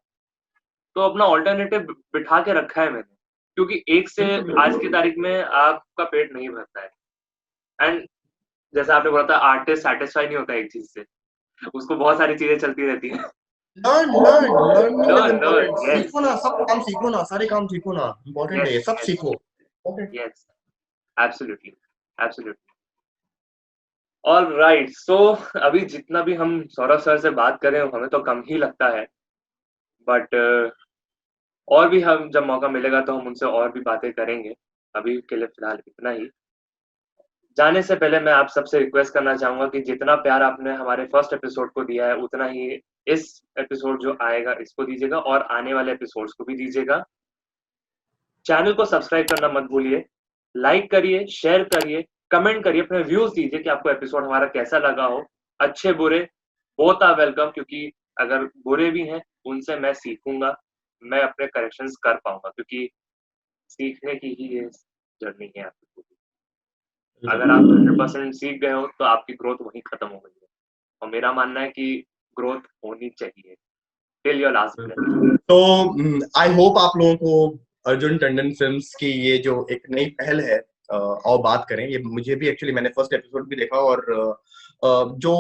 Speaker 1: तो अपना ऑल्टरनेटिव बिठा के रखा है मैंने, क्योंकि एक से आज की तारीख में आपका पेट नहीं भरता है। एंड जैसा आपने बोला था, आर्टिस्ट सेटिस्फाई नहीं होता एक चीज से, उसको बहुत सारी चीजें चलती रहती हैं।
Speaker 2: Learning is
Speaker 1: learn learn
Speaker 2: important.
Speaker 1: Yes
Speaker 2: सीखो ना, सब काम सीखो ना, सारे काम सीखो ना, इम्पोर्टेंट है ये,
Speaker 1: यस
Speaker 2: सब सीखो। Okay,
Speaker 1: yes, absolutely absolutely. All right, so अभी जितना भी हम सौरभ सर से बात करें हमें तो कम ही लगता है, बट और भी हम जब मौका मिलेगा तो हम उनसे और भी बातें करेंगे। अभी के लिए फिलहाल इतना ही। जाने से पहले मैं आप सबसे रिक्वेस्ट करना चाहूंगा कि जितना प्यार आपने हमारे फर्स्ट एपिसोड को दिया है उतना ही इस एपिसोड जो आएगा इसको दीजिएगा और आने वाले एपिसोड्स को भी दीजिएगा। चैनल को सब्सक्राइब करना मत भूलिए, लाइक करिए, शेयर करिए, कमेंट करिए, अपने व्यूज दीजिए कि आपको एपिसोड हमारा कैसा लगा हो। अच्छे बुरे बोथ आर वेलकम, क्योंकि अगर बुरे भी हैं उनसे मैं सीखूंगा, मैं अपने करेक्शंस कर पाऊंगा, क्योंकि सीखने की ही ये जर्नी है आपकी पूरी। अगर आप 100% सीख गए हो तो आपकी ग्रोथ वहीं खत्म हो गई है, और मेरा मानना है कि ग्रोथ होनी चाहिए टिल योर लास्ट ब्रेथ।
Speaker 2: तो आई होप आप लोगों को अर्जुन टंडन फिल्म्स की ये जो एक नई पहल है, और बात करें, ये मुझे भी एक्चुअली मैंने फर्स्ट एपिसोड भी देखा, और जो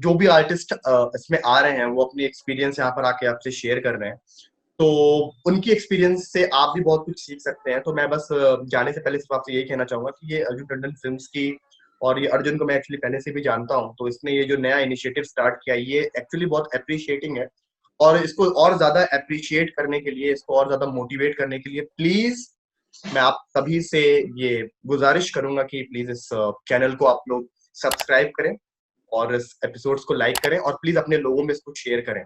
Speaker 2: जो भी आर्टिस्ट इसमें आ रहे हैं वो अपनी एक्सपीरियंस यहाँ पर आके आपसे शेयर कर रहे हैं, तो उनकी एक्सपीरियंस से आप भी बहुत कुछ सीख सकते हैं। तो मैं बस जाने से पहले सिर्फ आपसे यही कहना चाहूंगा कि ये अर्जुन टंडन फिल्म्स की, और ये अर्जुन को मैं एक्चुअली पहले से भी जानता हूँ, तो इसने ये जो नया इनिशिएटिव स्टार्ट किया ये एक्चुअली बहुत अप्रिशिएटिंग है। और इसको और ज्यादा अप्रिशिएट करने के लिए, इसको और ज्यादा मोटिवेट करने के लिए प्लीज मैं आप सभी से ये गुजारिश करूंगा कि प्लीज इस चैनल को आप लोग सब्सक्राइब करें और इस एपिसोड्स को लाइक करें और प्लीज अपने लोगों में इसको शेयर करें।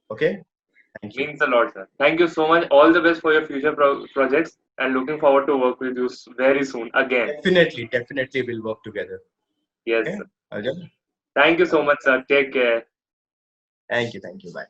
Speaker 2: Okay, thank you.
Speaker 1: Means a lot, sir. Thank you so much. All the best for your future projects, and looking forward to work with you very soon again.
Speaker 2: Definitely we'll work together.
Speaker 1: Yes,
Speaker 2: Okay,
Speaker 1: sir.
Speaker 2: Arjun?
Speaker 1: Thank you so much, sir. Take care.
Speaker 2: Thank you. Bye.